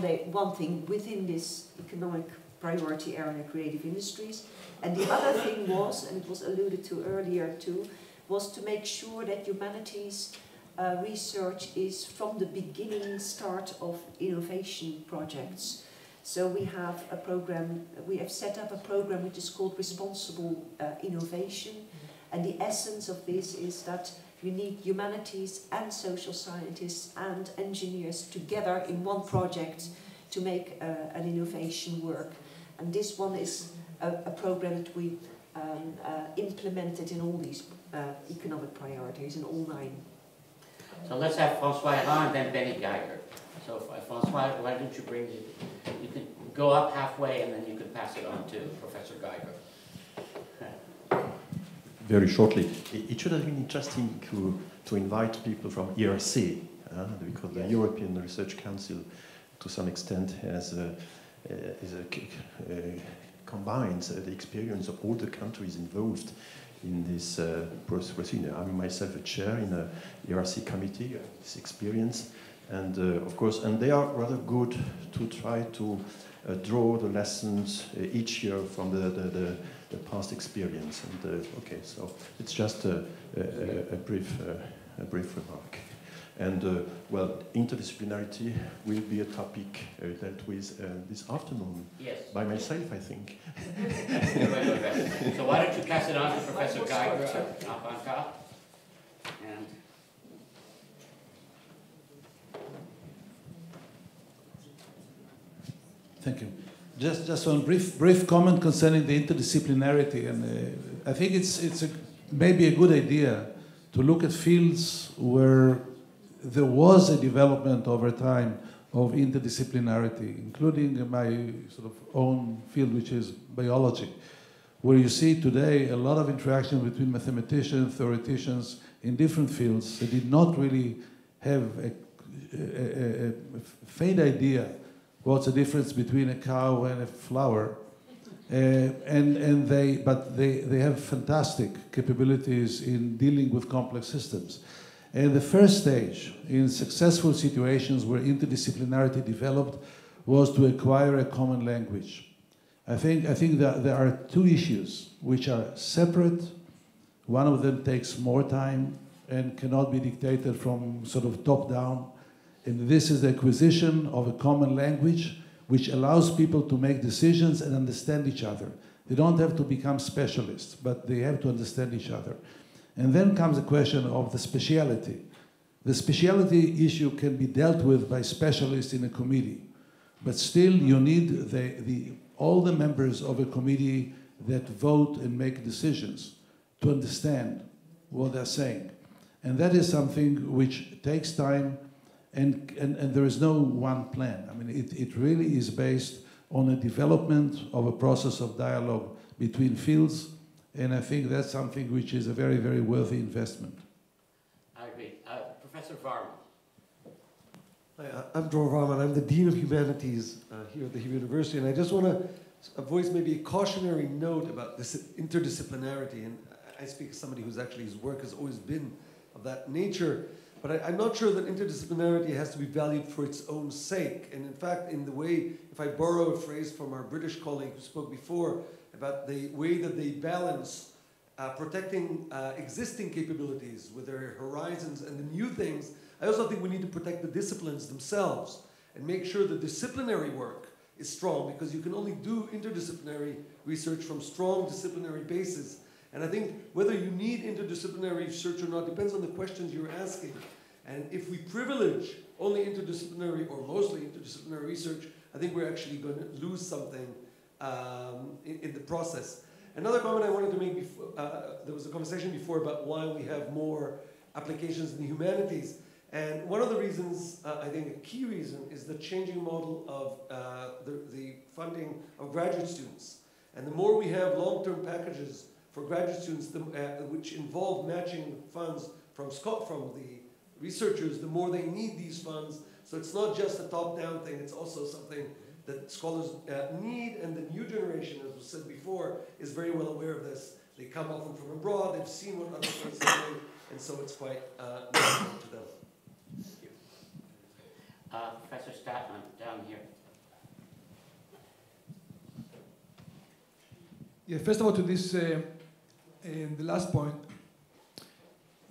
thing within this economic priority area, creative industries. And the other thing was, and it was alluded to earlier too, was to make sure that humanities research is from the beginning start of innovation projects. So we have a program, we have set up a program which is called Responsible Innovation. And the essence of this is that you need humanities and social scientists and engineers together in one project to make an innovation work. And this one is a program that we implemented in all these economic priorities, in all 9. So let's have François Ahrc and then Benny Geiger. So François, why don't you bring it? You can go up halfway and then you can pass it on to Professor Geiger. Very shortly, it should have been interesting to invite people from Ahrc, because the European Research Council, to some extent, combines the experience of all the countries involved in this process. I'm myself a chair in a Ahrc committee, this experience, and of course, and they are rather good to try to draw the lessons each year from the past experience. And okay, so it's just a brief remark. And well, interdisciplinarity will be a topic dealt with this afternoon. Yes. By myself, I think. So why don't you pass it on to Professor Geiger up on top? And thank you. Just one brief comment concerning the interdisciplinarity, and I think it's maybe a good idea to look at fields where there was a development over time of interdisciplinarity, including my sort of own field, which is biology, where you see today a lot of interaction between mathematicians, theoreticians in different fields that did not really have a faint idea what's the difference between a cow and a flower, but they have fantastic capabilities in dealing with complex systems. And the first stage in successful situations where interdisciplinarity developed was to acquire a common language. I think that there are 2 issues which are separate. One of them takes more time and cannot be dictated from sort of top down. And this is the acquisition of a common language which allows people to make decisions and understand each other. They don't have to become specialists, but they have to understand each other. And then comes the question of the speciality. The speciality issue can be dealt with by specialists in a committee, but still you need all the members of a committee that vote and make decisions to understand what they're saying. And that is something which takes time, and there is no one plan. I mean, it really is based on a development of a process of dialogue between fields, and I think that's something which is a very, very worthy investment. I agree. Professor Varma. Hi, I'm Dror Varma. I'm the Dean of Humanities here at the Hebrew University, and I just want to voice maybe a cautionary note about this interdisciplinarity. And I speak as somebody whose work has always been of that nature. But I'm not sure that interdisciplinarity has to be valued for its own sake. And in fact, in the way, if I borrow a phrase from our British colleague who spoke before about the way that they balance protecting existing capabilities with their horizons and the new things, I also think we need to protect the disciplines themselves and make sure the disciplinary work is strong, because you can only do interdisciplinary research from strong disciplinary bases. And I think whether you need interdisciplinary research or not depends on the questions you're asking. And if we privilege only interdisciplinary or mostly interdisciplinary research, I think we're actually going to lose something in the process. Another comment I wanted to make before, there was a conversation before about why we have more applications in the humanities. And one of the reasons, I think a key reason, is the changing model of the funding of graduate students. And the more we have long-term packages for graduate students, which involve matching funds from the researchers, the more they need these funds. So it's not just a top-down thing, it's also something that scholars need, and the new generation, as was said before, is very well aware of this. They come often from abroad, they've seen what other places do, and so it's quite natural to them. Thank you. Professor Statman, down here. Yeah, first of all, to this, the last point,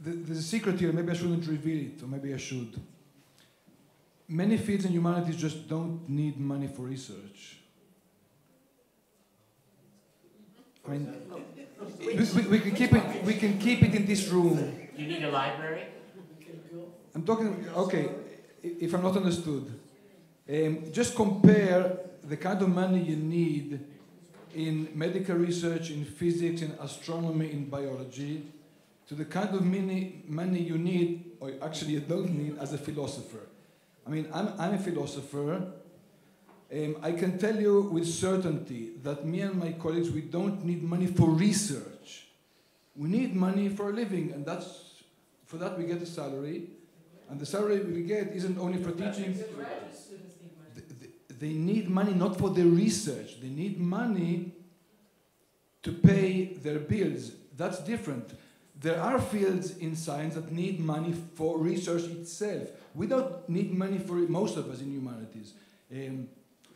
there's a secret here, maybe I shouldn't reveal it, or maybe I should. Many fields in humanities just don't need money for research. I mean, we can keep it in this room. Do you need a library? I'm talking, okay, if I'm not understood. Just compare the kind of money you need in medical research, in physics, in astronomy, in biology, to the kind of money you need, or actually you don't need, as a philosopher. I mean, I'm a philosopher. I can tell you with certainty that me and my colleagues, we don't need money for research. We need money for a living, and for that we get a salary. And the salary we get isn't only for teaching. They need money not for their research. They need money to pay their bills. That's different. There are fields in science that need money for research itself. We don't need money for it, most of us in humanities.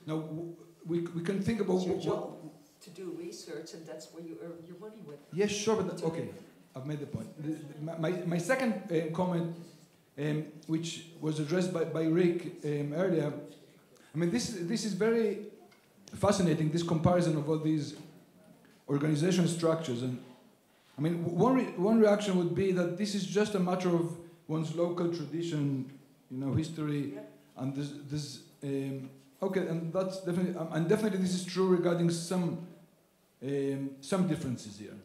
Now, we can think about... It's your job to do research, and that's where you earn your money with. Yes, sure, but okay, I've made the point. My second comment, which was addressed by Rick earlier, I mean, this is very fascinating, this comparison of all these organizational structures. And I mean, one reaction would be that this is just a matter of one's local tradition, history, and there's okay, and that's definitely, and definitely this is true regarding some differences here.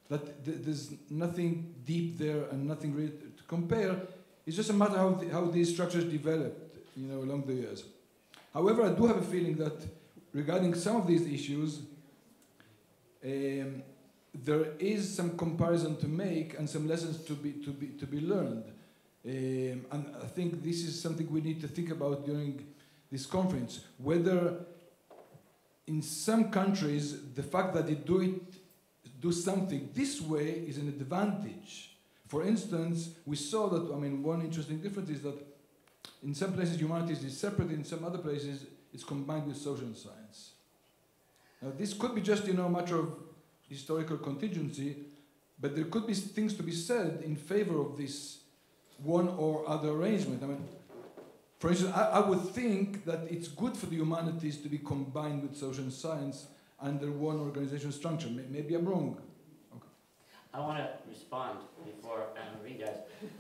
That there's nothing deep there and nothing really to compare. It's just a matter how these structures developed, along the years. However, I do have a feeling that regarding some of these issues, there is some comparison to make and some lessons to be learned. And I think this is something we need to think about during this conference, whether in some countries the fact that they do something this way is an advantage. For instance, we saw that, one interesting difference is that in some places humanities is separate, in some other places it's combined with social science. Now this could be just, a matter of historical contingency, but there could be things to be said in favor of this one or other arrangement. For instance, I would think that it's good for the humanities to be combined with social science under one organizational structure. Maybe I'm wrong. Okay. I want to respond before Annemarie does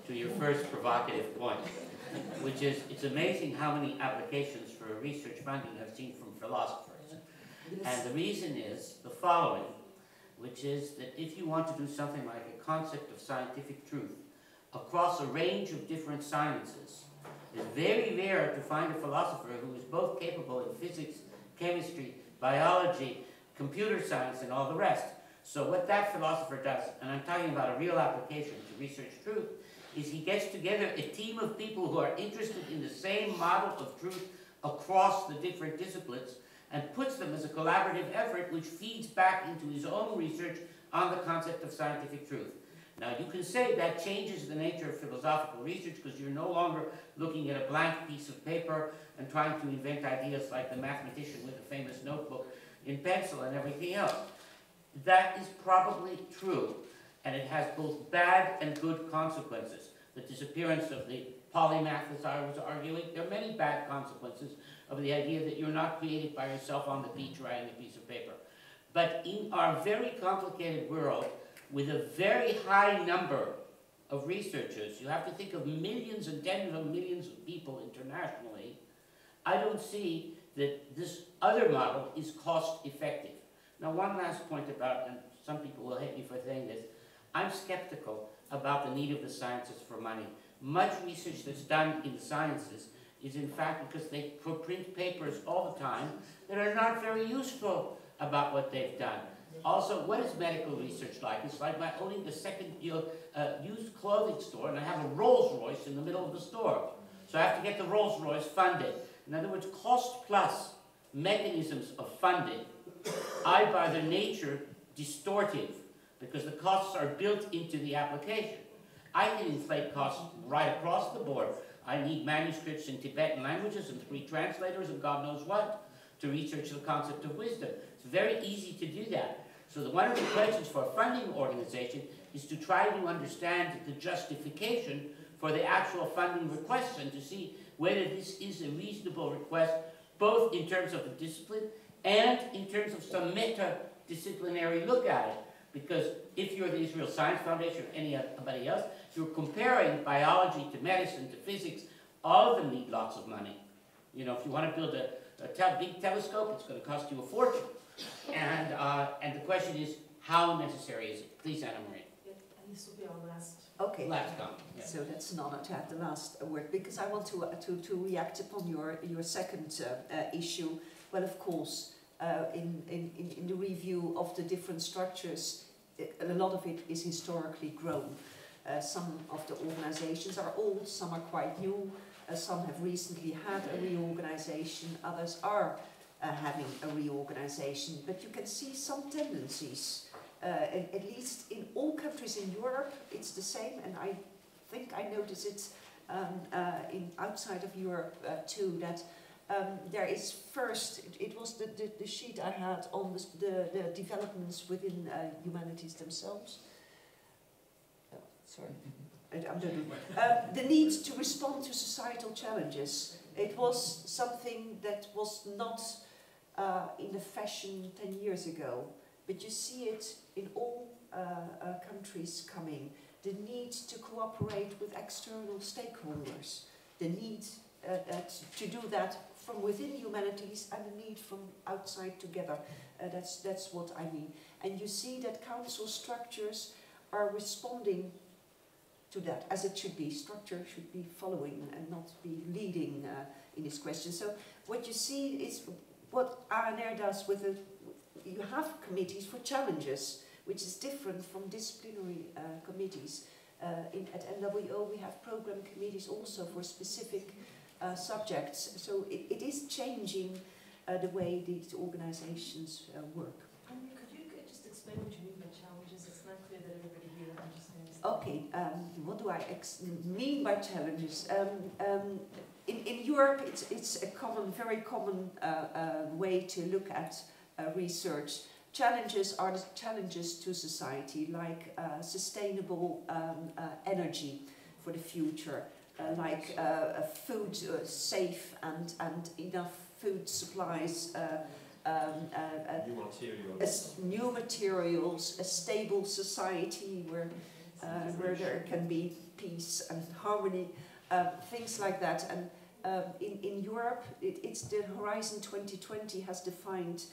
to your first provocative point, which is it's amazing how many applications for research funding I've seen from philosophers. And the reason is the following, which is that if you want to do something like a concept of scientific truth across a range of different sciences, it's very rare to find a philosopher who is both capable in physics, chemistry, biology, computer science, and all the rest. So what that philosopher does, and I'm talking about a real application to research truth, is he gets together a team of people who are interested in the same model of truth across the different disciplines and puts them as a collaborative effort which feeds back into his own research on the concept of scientific truth. Now you can say that changes the nature of philosophical research because you're no longer looking at a blank piece of paper and trying to invent ideas like the mathematician with a famous notebook in pencil and everything else. That is probably true, and it has both bad and good consequences. The disappearance of the polymath, as I was arguing, there are many bad consequences of the idea that you're not created by yourself on the beach writing a piece of paper. But in our very complicated world, with a very high number of researchers, you have to think of millions and tens of millions of people internationally, I don't see that this other model is cost effective. Now one last point about, and some people will hate me for saying this, I'm skeptical about the need of the sciences for money. much research that's done in the sciences is in fact because they print papers all the time that are not very useful about what they've done. Also, what is medical research like? It's like my owning the second used clothing store, and I have a Rolls Royce in the middle of the store. So I have to get the Rolls Royce funded. In other words, cost plus mechanisms of funding are by their nature distortive, because the costs are built into the application. I can inflate costs right across the board. I need manuscripts in Tibetan languages and 3 translators and God knows what to research the concept of wisdom. It's very easy to do that. So one of the questions for a funding organization is to try to understand the justification for the actual funding requests and to see whether this is a reasonable request, both in terms of the discipline and in terms of some meta-disciplinary look at it. Because if you're the Israel Science Foundation or anybody else, you're comparing biology to medicine to physics, all of them need lots of money. You know, if you want to build a big telescope, it's going to cost you a fortune. And the question is, how necessary is it? Please, Annemarie. And this will be our last. Okay. Last comment. Yeah. So that's an honor to have the last word, because I want to react upon your second issue. Well, of course, in the review of the different structures, a lot of it is historically grown. Some of the organizations are old, some are quite new, some have recently had a reorganization, others are having a reorganization, but you can see some tendencies. At least in all countries in Europe, it's the same, and I think I notice it outside of Europe too, that there is first, it was the sheet I had on the developments within humanities themselves. Oh, sorry, I'm doing the need to respond to societal challenges. It was something that was not in the fashion 10 years ago, but you see it in all countries coming. The need to cooperate with external stakeholders, the need to do that from within humanities and the need from outside together. That's what I mean. And you see that council structures are responding to that, as it should be. Structure should be following and not be leading in this question. So what you see is what Ahrc does with you have committees for challenges, which is different from disciplinary committees. At NWO we have program committees also for specific subjects. So it is changing the way these organizations work. Could you just explain what you mean by challenges? It's not clear that everybody here understands. Okay, what do I mean by challenges? In Europe, it's a very common way to look at research. Challenges are the challenges to society, like sustainable energy for the future, like food safe and enough food supplies, new materials, a stable society where there can be peace and harmony, things like that. And in Europe, it's the Horizon 2020 has defined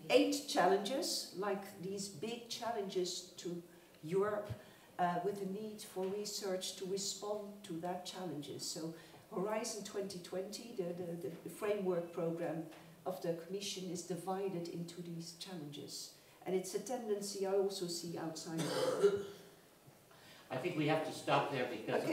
8 challenges, like these big challenges to Europe, with a need for research to respond to that challenges. So Horizon 2020, the framework program of the Commission, is divided into these challenges. And it's a tendency I also see outside of Europe. I think we have to stop there because